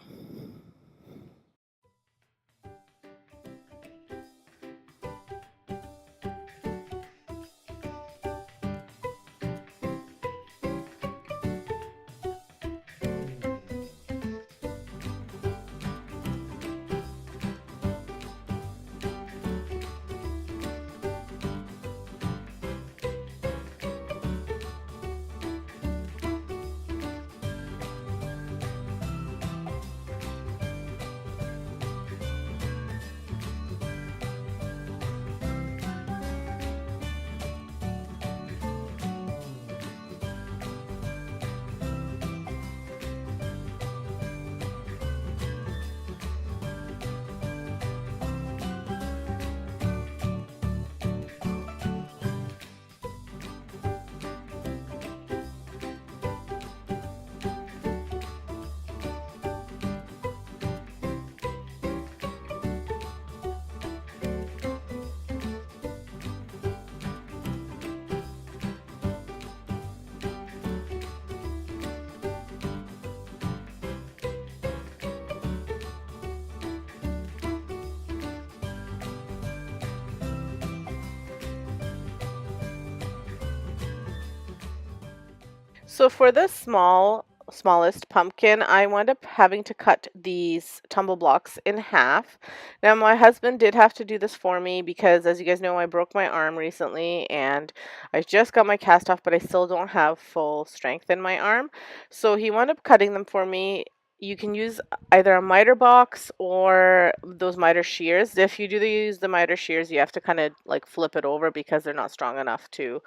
So for the smallest pumpkin, I wound up having to cut these tumble blocks in half. Now my husband did have to do this for me because, as you guys know, I broke my arm recently and I just got my cast off, but I still don't have full strength in my arm. So he wound up cutting them for me. You can use either a miter box or those miter shears. If you do use the miter shears, you have to kind of like flip it over because they're not strong enough to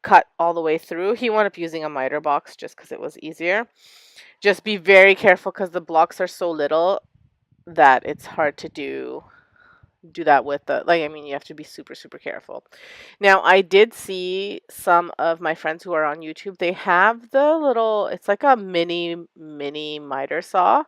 cut all the way through. He wound up using a miter box just because it was easier. Just be very careful because the blocks are so little that it's hard to do that with the, like, I mean, you have to be super careful. Now I did see some of my friends who are on YouTube, they have the little, it's like a mini miter saw.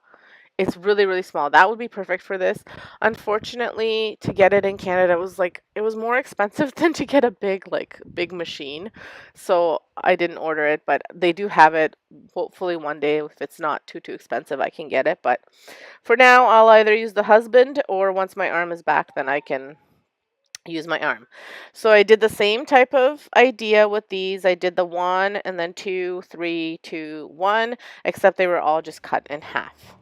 It's really small. That would be perfect for this. Unfortunately, to get it in Canada, it was more expensive than to get a big machine. So I didn't order it, but they do have it. Hopefully one day, if it's not too expensive, I can get it. But for now, I'll either use the husband, or once my arm is back, then I can use my arm. So I did the same type of idea with these. I did the 1 and then 2, 3, 2, 1, except they were all just cut in half.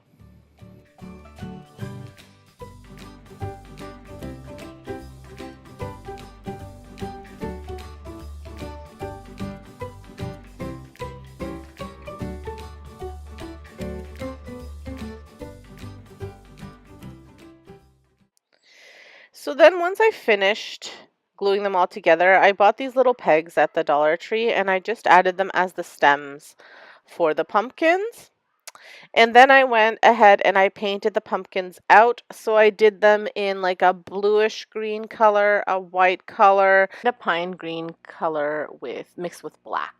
So then once I finished gluing them all together, I bought these little pegs at the Dollar Tree and I just added them as the stems for the pumpkins. And then I went ahead and I painted the pumpkins out. So I did them in like a bluish green color, a white color, and a pine green color with mixed with black.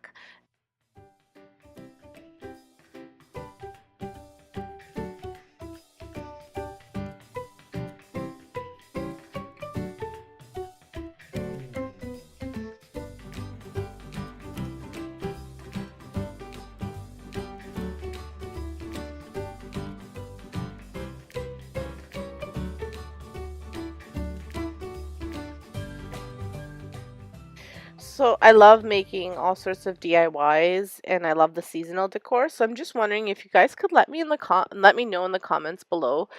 So I love making all sorts of DIYs and I love the seasonal decor. So I'm just wondering if you guys could let me know in the comments below.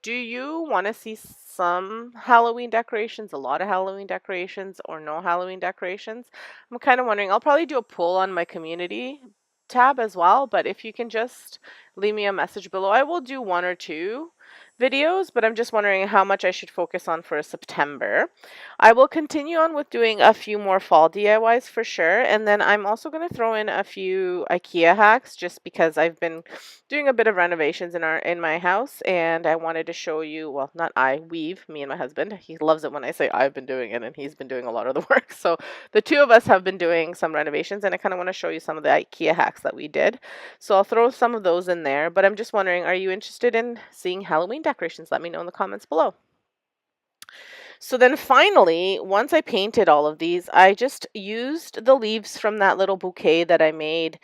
Do you want to see some Halloween decorations, a lot of Halloween decorations, or no Halloween decorations? I'm kind of wondering. I'll probably do a poll on my community tab as well, but if you can just leave me a message below, I will do 1 or 2 videos, but I'm just wondering how much I should focus on for September. I will continue on with doing a few more fall DIYs for sure, and then I'm also going to throw in a few IKEA hacks just because I've been doing a bit of renovations in my house, and I wanted to show you, well, not I, me and my husband. He loves it when I say I've been doing it, and he's been doing a lot of the work. So the two of us have been doing some renovations, and I kind of want to show you some of the IKEA hacks that we did. So I'll throw some of those in there, but I'm just wondering, are you interested in seeing Halloween decorations? Let me know in the comments below. So then finally, once I painted all of these, I just used the leaves from that little bouquet that I made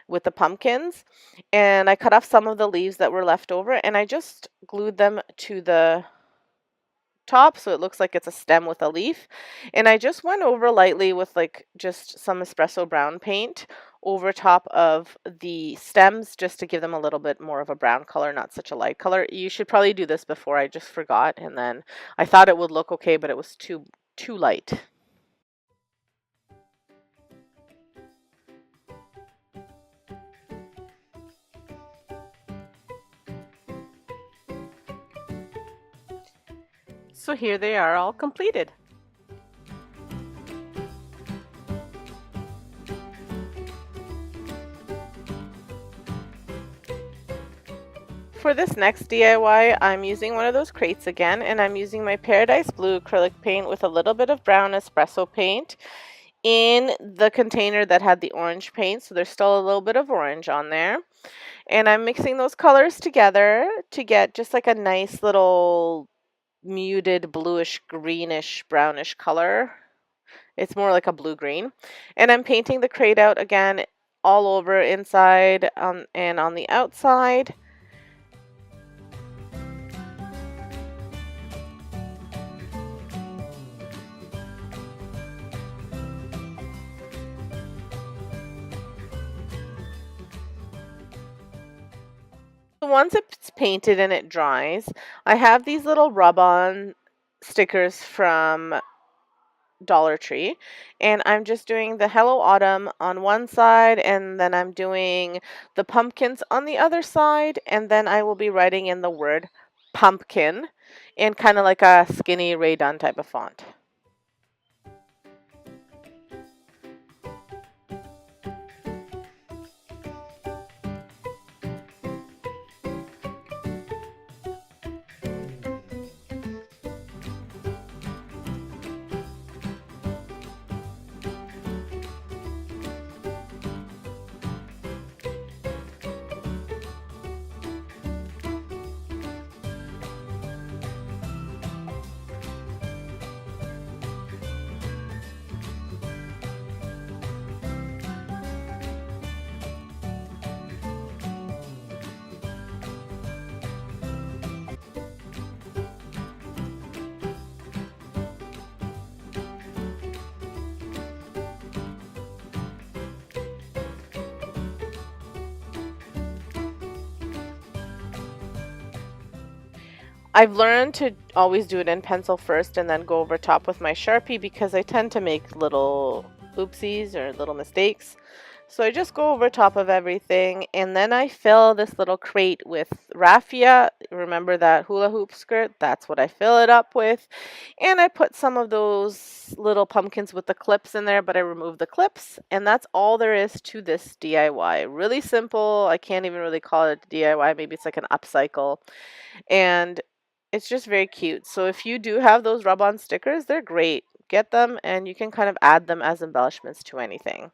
with the pumpkins, and I cut off some of the leaves that were left over and I just glued them to the top so it looks like it's a stem with a leaf. And I just went over lightly with like just some espresso brown paint over top of the stems just to give them a little bit more of a brown color, not such a light color. You should probably do this before. I just forgot, and then I thought it would look okay, but it was too light. So here they are all completed. For this next DIY, I'm using one of those crates again, and I'm using my Paradise Blue acrylic paint with a little bit of brown espresso paint in the container that had the orange paint, so there's still a little bit of orange on there. And I'm mixing those colors together to get just like a nice little muted bluish, greenish, brownish color. It's more like a blue-green. And I'm painting the crate out again all over inside and on the outside. Once it's painted and it dries, I have these little rub-on stickers from Dollar Tree, and I'm just doing the Hello Autumn on one side, and then I'm doing the pumpkins on the other side, and then I will be writing in the word pumpkin in kind of like a skinny Ray Dunn type of font. I've learned to always do it in pencil first and then go over top with my Sharpie because I tend to make little oopsies or little mistakes. So I just go over top of everything, and then I fill this little crate with raffia. Remember that hula hoop skirt? That's what I fill it up with. And I put some of those little pumpkins with the clips in there, but I remove the clips. And that's all there is to this DIY. Really simple. I can't even really call it a DIY. Maybe it's like an upcycle. And it's just very cute. So if you do have those rub-on stickers, they're great. Get them, and you can kind of add them as embellishments to anything.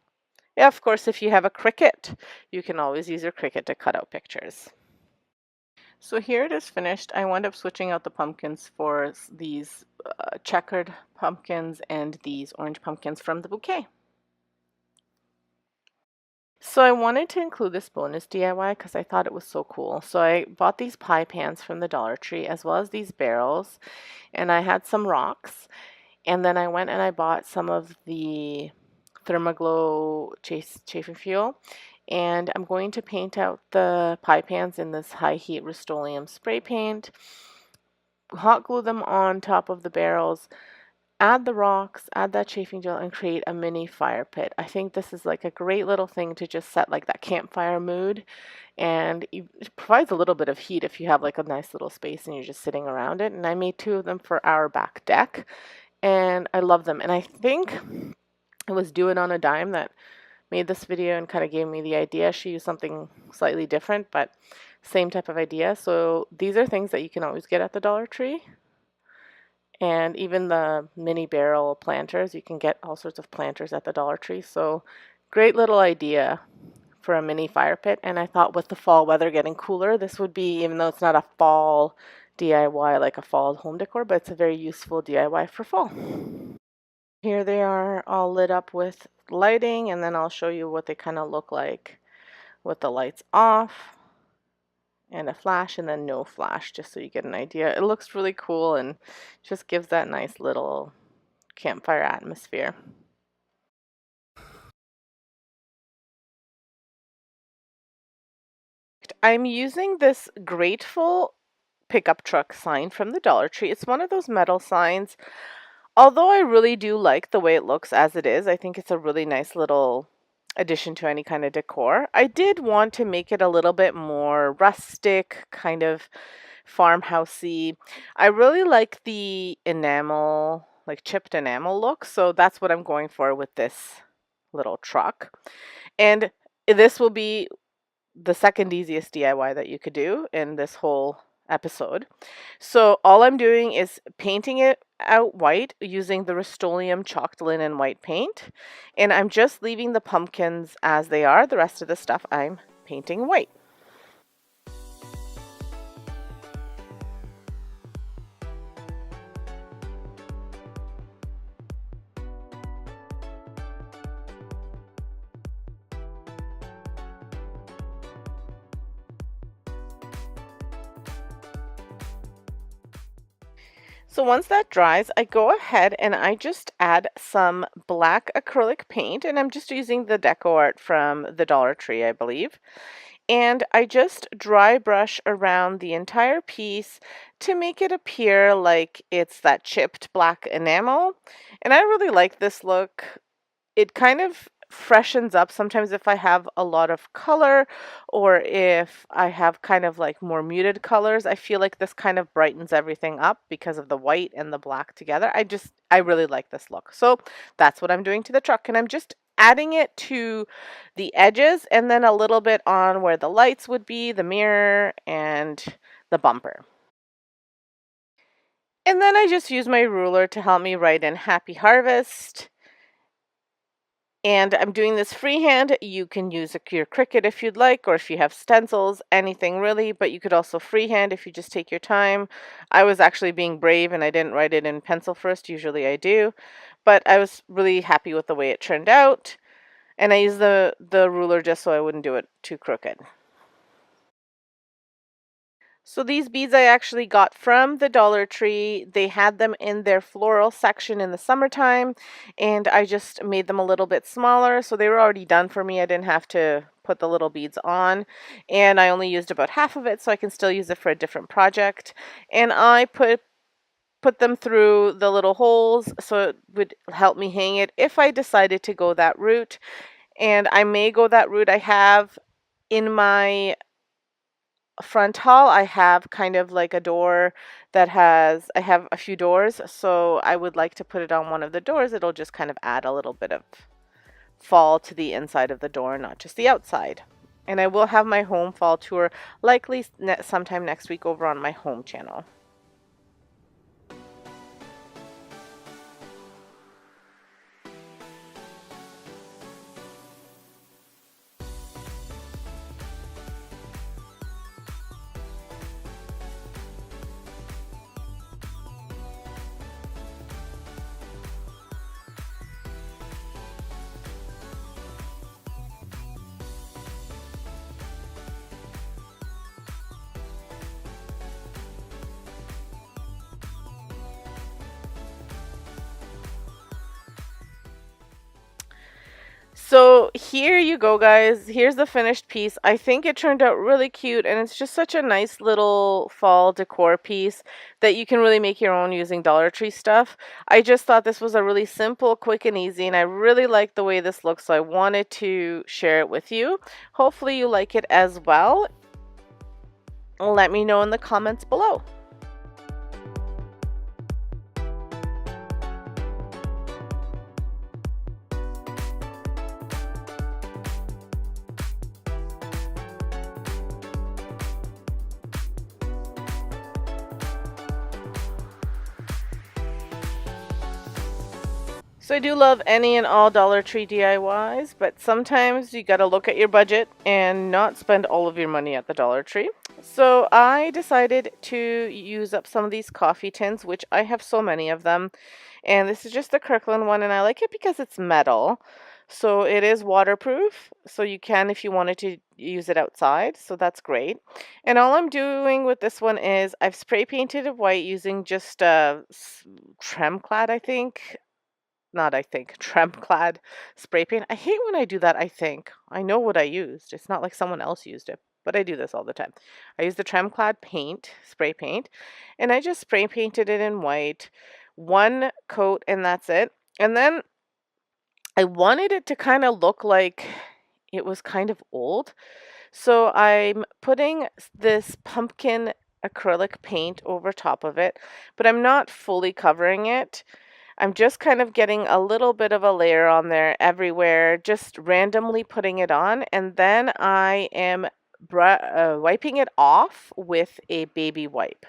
Yeah, of course, if you have a Cricut, you can always use your Cricut to cut out pictures. So here it is finished. I wound up switching out the pumpkins for these checkered pumpkins and these orange pumpkins from the bouquet. So I wanted to include this bonus DIY because I thought it was so cool. So I bought these pie pans from the Dollar Tree as well as these barrels, and I had some rocks, and then I went and I bought some of the Thermoglow chafing fuel, and I'm going to paint out the pie pans in this high heat Rust-Oleum spray paint, hot glue them on top of the barrels, add the rocks, add that chafing gel, and create a mini fire pit. I think this is like a great little thing to just set like that campfire mood, and it provides a little bit of heat if you have like a nice little space and you're just sitting around it. And I made 2 of them for our back deck, and I love them. And I think it was Do It on a Dime that made this video and kind of gave me the idea. She used something slightly different, but same type of idea. So these are things that you can always get at the Dollar Tree. And even the mini barrel planters, you can get all sorts of planters at the Dollar Tree. So great little idea for a mini fire pit. And I thought with the fall weather getting cooler, this would be, even though it's not a fall DIY like a fall home decor, but it's a very useful DIY for fall. Here they are all lit up with lighting, and then I'll show you what they kind of look like with the lights off and a flash and then no flash, just so you get an idea. It looks really cool and just gives that nice little campfire atmosphere. I'm using this Grateful pickup truck sign from the Dollar Tree. It's one of those metal signs. Although I really do like the way it looks as it is, I think it's a really nice little addition to any kind of decor. I did want to make it a little bit more rustic, kind of farmhousey. I really like the enamel, like chipped enamel look, so that's what I'm going for with this little truck. And this will be the second easiest DIY that you could do in this whole episode. So all I'm doing is painting it out white using the Rust-Oleum chalked linen white paint, and I'm just leaving the pumpkins as they are. The rest of the stuff I'm painting white. So once that dries, I go ahead and I just add some black acrylic paint, and I'm just using the decor art from the Dollar Tree, I believe. And I just dry brush around the entire piece to make it appear like it's that chipped black enamel. And I really like this look. It kind of freshens up sometimes if I have a lot of color or if I have kind of like more muted colors. I feel like this kind of brightens everything up because of the white and the black together. I really like this look. So that's what I'm doing to the truck, and I'm just adding it to the edges and then a little bit on where the lights would be, the mirror, and the bumper. And then I just use my ruler to help me write in Happy Harvest. And I'm doing this freehand. You can use your Cricut if you'd like, or if you have stencils, anything really, but you could also freehand if you just take your time. I was actually being brave and I didn't write it in pencil first. Usually I do, but I was really happy with the way it turned out. And I used the ruler just so I wouldn't do it too crooked. So these beads I actually got from the Dollar Tree. They had them in their floral section in the summertime, and I just made them a little bit smaller, so they were already done for me. I didn't have to put the little beads on, and I only used about half of it, so I can still use it for a different project. And I put them through the little holes so it would help me hang it if I decided to go that route. And I may go that route. I have in my front hall, I have kind of like a door that I have a few doors, so I would like to put it on one of the doors. It'll just kind of add a little bit of fall to the inside of the door, not just the outside. And I will have my home fall tour likely sometime next week over on my home channel. So here you go, guys. Here's the finished piece. I think it turned out really cute, and it's just such a nice little fall decor piece that you can really make your own using Dollar Tree stuff. I just thought this was a really simple, quick, and easy, and I really like the way this looks, so I wanted to share it with you. Hopefully you like it as well. Let me know in the comments below. So I do love any and all Dollar Tree DIYs, but sometimes you gotta look at your budget and not spend all of your money at the Dollar Tree. So I decided to use up some of these coffee tins, which I have so many of them. And this is just the Kirkland one, and I like it because it's metal. So it is waterproof, so you can if you wanted to use it outside, so that's great. And all I'm doing with this one is I've spray painted it white using just Trem Clad, I think. Not I think, Tremclad spray paint. I hate when I do that, I think. I know what I used. It's not like someone else used it, but I do this all the time. I use the Tremclad paint, spray paint, and I just spray painted it in white. One coat and that's it. And then I wanted it to kind of look like it was kind of old. So I'm putting this pumpkin acrylic paint over top of it, but I'm not fully covering it. I'm just kind of getting a little bit of a layer on there everywhere, just randomly putting it on, and then I am wiping it off with a baby wipe.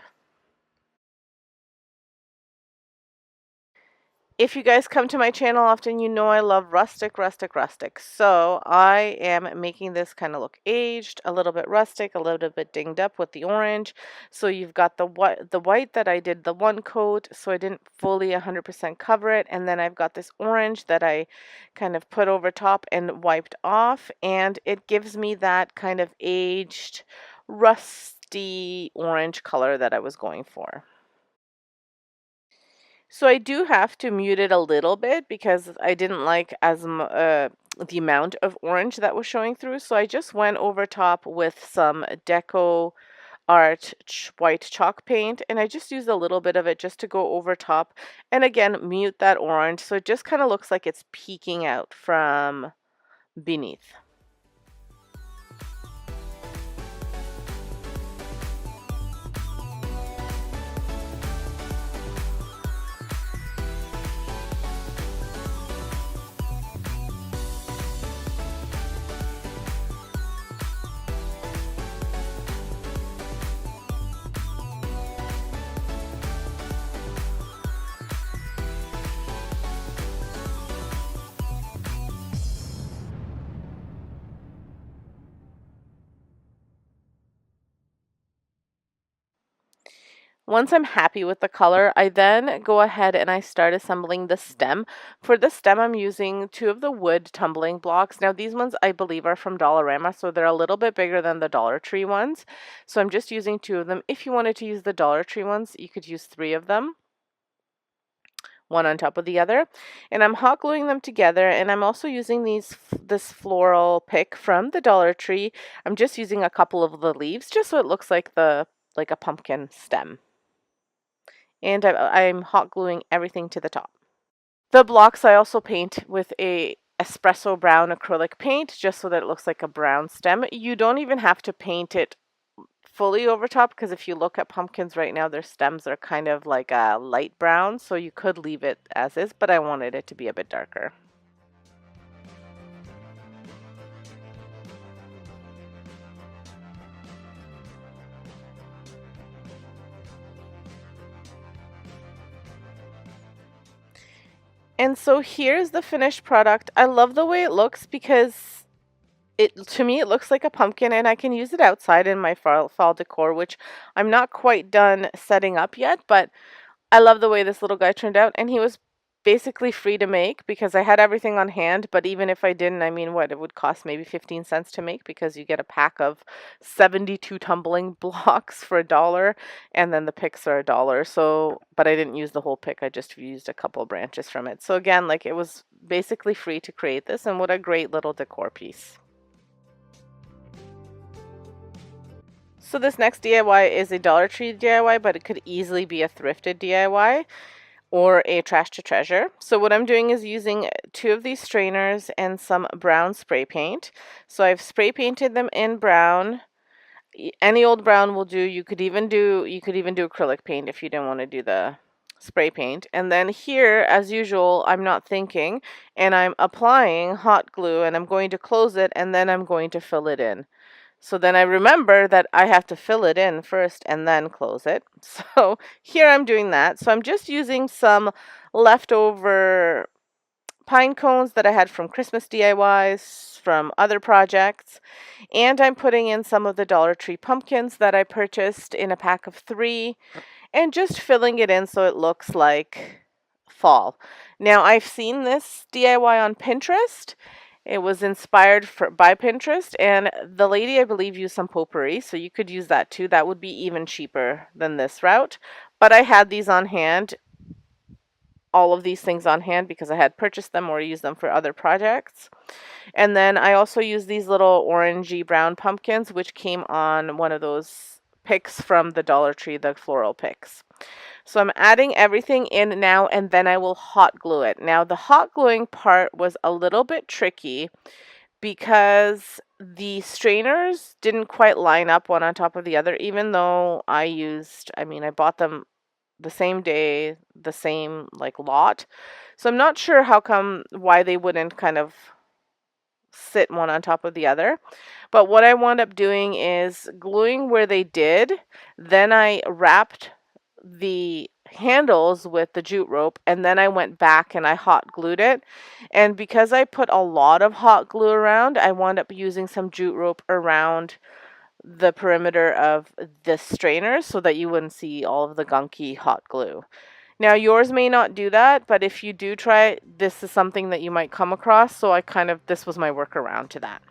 If you guys come to my channel often, you know I love rustic, rustic, rustic. So I am making this kind of look aged, a little bit rustic, a little bit dinged up with the orange. So you've got the white that I did the one coat, so I didn't fully 100% cover it. And then I've got this orange that I kind of put over top and wiped off. And it gives me that kind of aged, rusty orange color that I was going for. So I do have to mute it a little bit because I didn't like the amount of orange that was showing through. So I just went over top with some Deco Art white chalk paint, and I just used a little bit of it just to go over top and again mute that orange so it just kind of looks like it's peeking out from beneath. Once I'm happy with the color, I then go ahead and I start assembling the stem. For the stem, I'm using 2 of the wood tumbling blocks. Now, these ones I believe are from Dollarama, so they're a little bit bigger than the Dollar Tree ones. So I'm just using 2 of them. If you wanted to use the Dollar Tree ones, you could use 3 of them, one on top of the other. And I'm hot gluing them together, and I'm also using this floral pick from the Dollar Tree. I'm just using a couple of the leaves just so it looks like a pumpkin stem. And I'm hot gluing everything to the top. The blocks I also paint with a espresso brown acrylic paint just so that it looks like a brown stem. You don't even have to paint it fully over top because if you look at pumpkins right now, their stems are kind of like a light brown, so you could leave it as is, but I wanted it to be a bit darker. And so here's the finished product. I love the way it looks because to me it looks like a pumpkin, and I can use it outside in my fall decor, which I'm not quite done setting up yet, but I love the way this little guy turned out, and he was basically free to make because I had everything on hand, but even if I didn't, I mean, what, it would cost maybe 15 cents to make because you get a pack of 72 tumbling blocks for $1, and then the picks are $1. So, but I didn't use the whole pick, I just used a couple of branches from it. So again, like, it was basically free to create this, and what a great little decor piece. So this next DIY is a Dollar Tree DIY, but it could easily be a thrifted DIY or a trash to treasure. So what I'm doing is using 2 of these strainers and some brown spray paint. So I've spray painted them in brown. Any old brown will do. You could even do acrylic paint if you didn't want to do the spray paint. And then here, as usual, I'm not thinking, and I'm applying hot glue, and I'm going to close it, and then I'm going to fill it in. So then I remember that I have to fill it in first and then close it. So here I'm doing that. So I'm just using some leftover pine cones that I had from Christmas DIYs, from other projects. And I'm putting in some of the Dollar Tree pumpkins that I purchased in a pack of 3 and just filling it in so it looks like fall. Now, I've seen this DIY on Pinterest. It was inspired by Pinterest, and the lady, I believe, used some potpourri, so you could use that too. That would be even cheaper than this route. But I had these on hand, all of these things on hand, because I had purchased them or used them for other projects. And then I also used these little orangey brown pumpkins, which came on one of those picks from the Dollar Tree, the floral picks. So I'm adding everything in now, and then I will hot glue it. Now, the hot gluing part was a little bit tricky because the strainers didn't quite line up one on top of the other, even though I bought them the same day, the same like lot. So I'm not sure why they wouldn't kind of sit one on top of the other. But what I wound up doing is gluing where they did. Then I wrapped the handles with the jute rope, and then I went back and I hot glued it. And because I put a lot of hot glue around, I wound up using some jute rope around the perimeter of the strainers so that you wouldn't see all of the gunky hot glue. Now, yours may not do that, but if you do try, this is something that you might come across, so this was my workaround to that.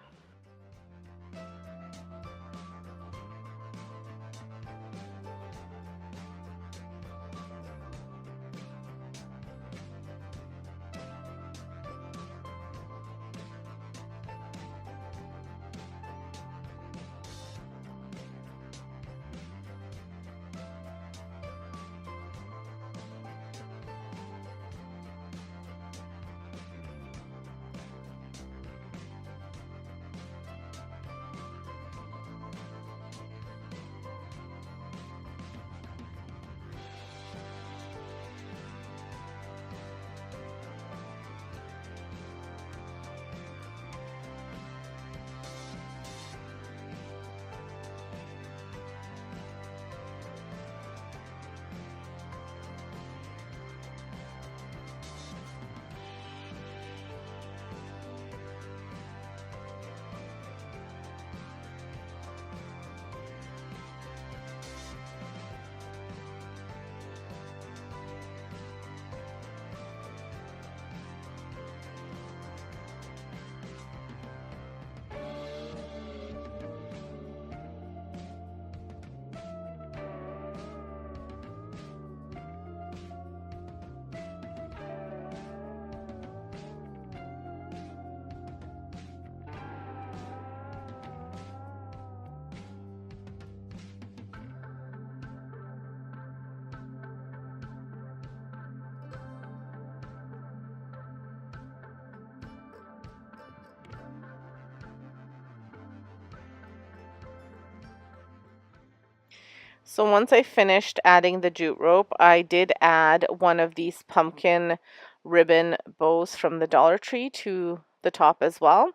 So once I finished adding the jute rope, I did add one of these pumpkin ribbon bows from the Dollar Tree to the top as well.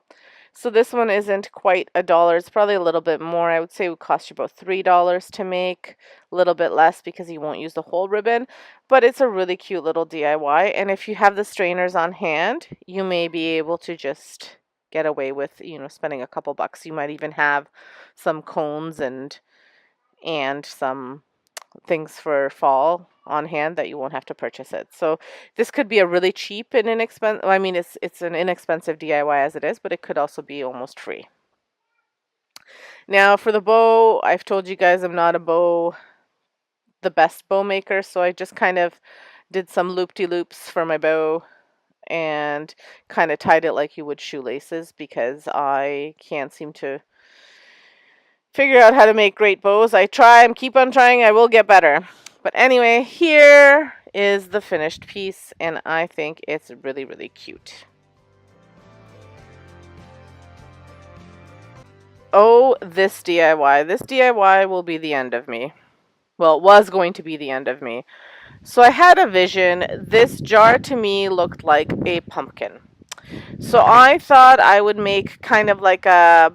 So this one isn't quite $1. It's probably a little bit more. I would say it would cost you about $3 to make, a little bit less because you won't use the whole ribbon. But it's a really cute little DIY. And if you have the strainers on hand, you may be able to just get away with, spending a couple bucks. You might even have some cones and some things for fall on hand that you won't have to purchase it. So this could be a really cheap and inexpensive, I mean, it's an inexpensive DIY as it is, but it could also be almost free. Now for the bow, I've told you guys I'm not the best bow maker, so I just kind of did some loop-de-loops for my bow and kind of tied it like you would shoelaces because I can't seem to figure out how to make great bows. I try and keep on trying. I will get better. But anyway, here is the finished piece, and I think it's really, really cute. Oh, this DIY. This DIY will be the end of me. Well, it was going to be the end of me. So I had a vision. This jar to me looked like a pumpkin. So I thought I would make kind of like a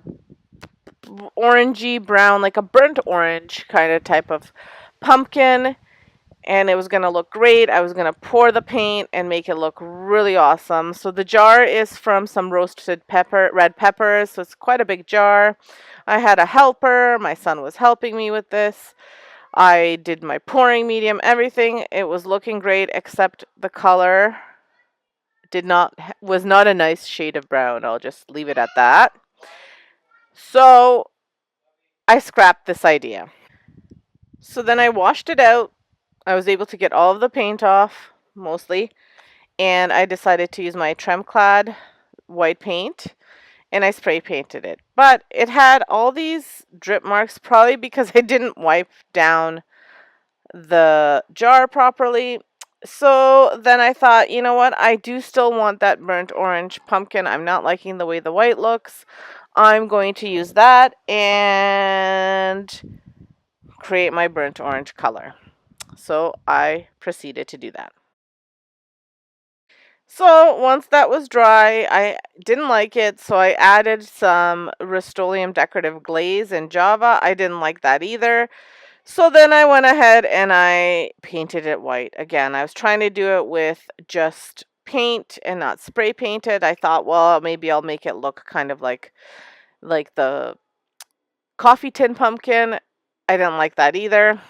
orangey brown, like a burnt orange kind of type of pumpkin, and it was going to look great. I was going to pour the paint and make it look really awesome. So the jar is from some roasted red peppers, so it's quite a big jar. I had a helper. My son was helping me with this. I did my pouring medium, everything. It was looking great, except the color was not a nice shade of brown. I'll just leave it at that. So I scrapped this idea. So then I washed it out. I was able to get all of the paint off, mostly, and I decided to use my Tremclad white paint, and I spray painted it. But it had all these drip marks, probably because I didn't wipe down the jar properly. So then I thought, you know what, I do still want that burnt orange pumpkin. I'm not liking the way the white looks. I'm going to use that and create my burnt orange color. So I proceeded to do that. So once that was dry, I didn't like it, so I added some Rust-Oleum decorative glaze in Java. I didn't like that either. So then I went ahead and I painted it white. Again, I was trying to do it with just paint and not spray painted. I thought, well, maybe I'll make it look kind of like the coffee tin pumpkin. I didn't like that either.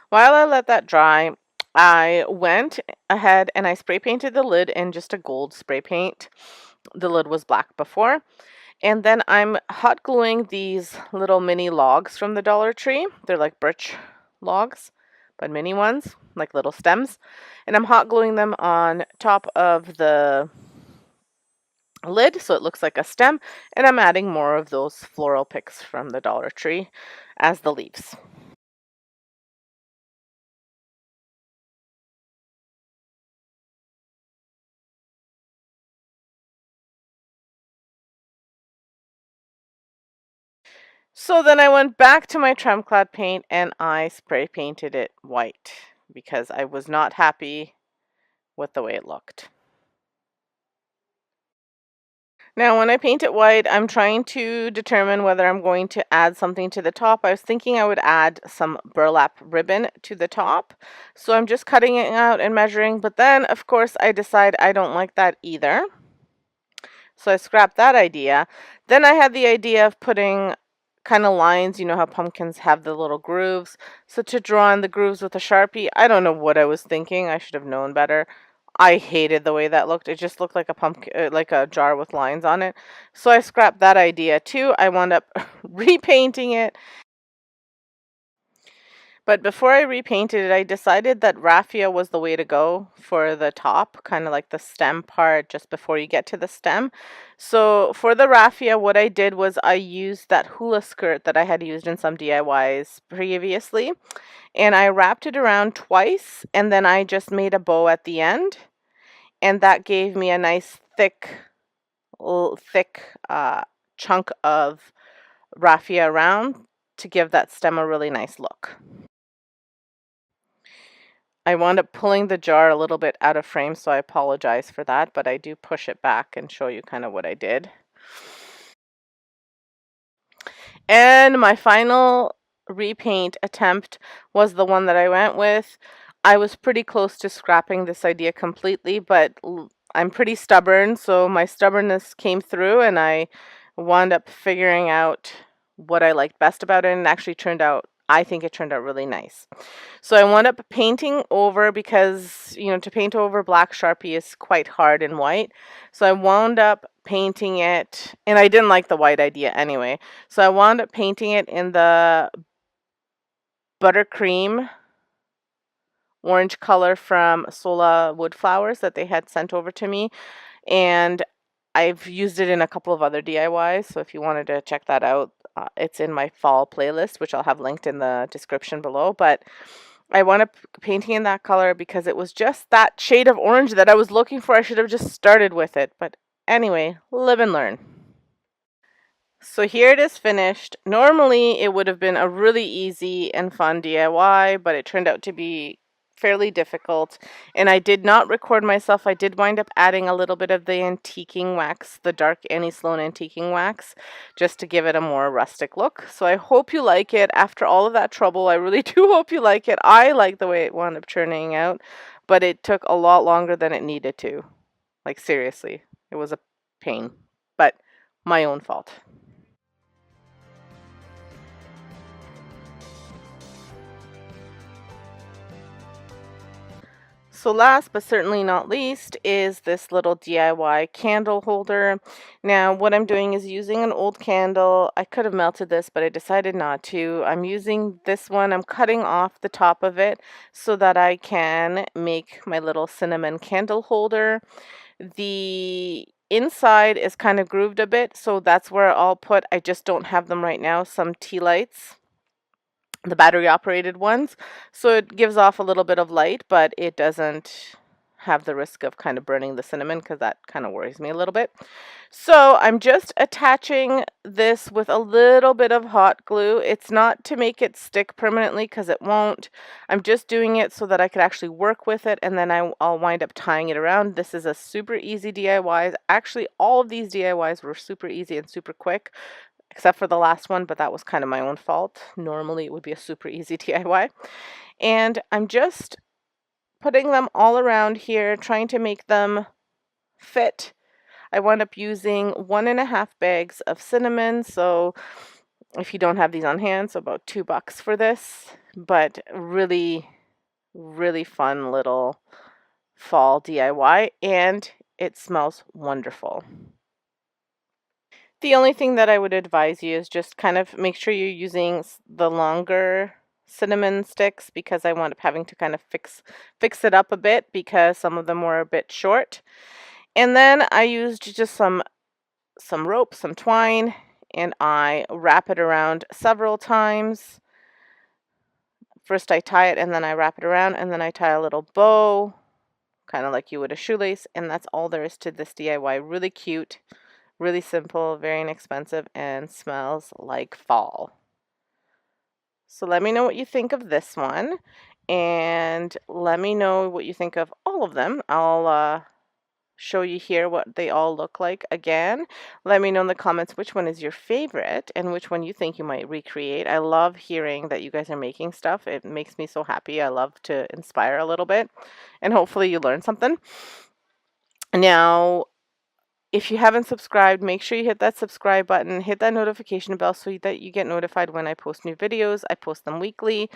While I let that dry, I went ahead and I spray painted the lid in just a gold spray paint. The lid was black before. And then I'm hot gluing these little mini logs from the Dollar Tree. They're like birch logs, but mini ones, like little stems. And I'm hot gluing them on top of the lid so it looks like a stem. And I'm adding more of those floral picks from the Dollar Tree as the leaves. So then I went back to my Tremclad paint and I spray painted it white because I was not happy with the way it looked. Now when I paint it white, I'm trying to determine whether I'm going to add something to the top. I was thinking I would add some burlap ribbon to the top. So I'm just cutting it out and measuring, but then of course I decide I don't like that either. So I scrapped that idea. Then I had the idea of putting kind of lines, you know how pumpkins have the little grooves. So to draw in the grooves with a Sharpie, I don't know what I was thinking. I should have known better. I hated the way that looked. It just looked like a pumpkin, like a jar with lines on it. So I scrapped that idea too. I wound up repainting it. But before I repainted it, I decided that raffia was the way to go for the top, kind of like the stem part just before you get to the stem. So for the raffia, what I did was I used that hula skirt that I had used in some DIYs previously, and I wrapped it around twice, and then I just made a bow at the end, and that gave me a nice thick chunk of raffia around to give that stem a really nice look. I wound up pulling the jar a little bit out of frame, so I apologize for that, but I do push it back and show you kind of what I did. And my final repaint attempt was the one that I went with. I was pretty close to scrapping this idea completely, but I'm pretty stubborn, so my stubbornness came through and I wound up figuring out what I liked best about it, and it actually turned out, I think it turned out really nice. So I wound up painting over, because, you know, to paint over black Sharpie is quite hard in white. So I wound up painting it, and I didn't like the white idea anyway. So I wound up painting it in the buttercream orange color from Sola Wood Flowers that they had sent over to me. And I've used it in a couple of other DIYs. So if you wanted to check that out, it's in my fall playlist, which I'll have linked in the description below. But I wound up painting in that color because it was just that shade of orange that I was looking for. I should have just started with it. But anyway, live and learn. So here it is finished. Normally it would have been a really easy and fun DIY, but it turned out to be fairly difficult. And I did not record myself. I did wind up adding a little bit of the antiquing wax, the dark Annie Sloan antiquing wax, just to give it a more rustic look. So I hope you like it. After all of that trouble, I really do hope you like it. I like the way it wound up turning out, but it took a lot longer than it needed to. Like, seriously, it was a pain, but my own fault. So last but certainly not least is this little DIY candle holder. Now what I'm doing is using an old candle. I could have melted this, but I decided not to. I'm using this one. I'm cutting off the top of it so that I can make my little cinnamon candle holder. The inside is kind of grooved a bit, so that's where I'll put, I just don't have them right now, some tea lights, the battery operated ones. So it gives off a little bit of light, but it doesn't have the risk of kind of burning the cinnamon, because that kind of worries me a little bit. So I'm just attaching this with a little bit of hot glue. It's not to make it stick permanently, because it won't. I'm just doing it so that I could actually work with it, and then I'll wind up tying it around. This is a super easy DIY. Actually, all of these DIYs were super easy and super quick, except for the last one, but that was kind of my own fault. Normally it would be a super easy DIY. And I'm just putting them all around here, trying to make them fit. I wound up using 1.5 bags of cinnamon, so if you don't have these on hand, so about $2 for this, but really, really fun little fall DIY, and it smells wonderful. The only thing that I would advise you is just kind of make sure you're using the longer cinnamon sticks, because I wound up having to kind of fix it up a bit because some of them were a bit short. And then I used just some rope, some twine, and I wrap it around several times. First I tie it, and then I wrap it around, and then I tie a little bow, kind of like you would a shoelace, and that's all there is to this DIY. Really cute. Really simple, very inexpensive, and smells like fall. So let me know what you think of this one, and let me know what you think of all of them. I'll show you here what they all look like again. Let me know in the comments which one is your favorite and which one you think you might recreate. I love hearing that you guys are making stuff. It makes me so happy. I love to inspire a little bit, and hopefully you learn something. Now, if you haven't subscribed, make sure you hit that subscribe button, hit that notification bell so that you get notified when I post new videos. I post them weekly.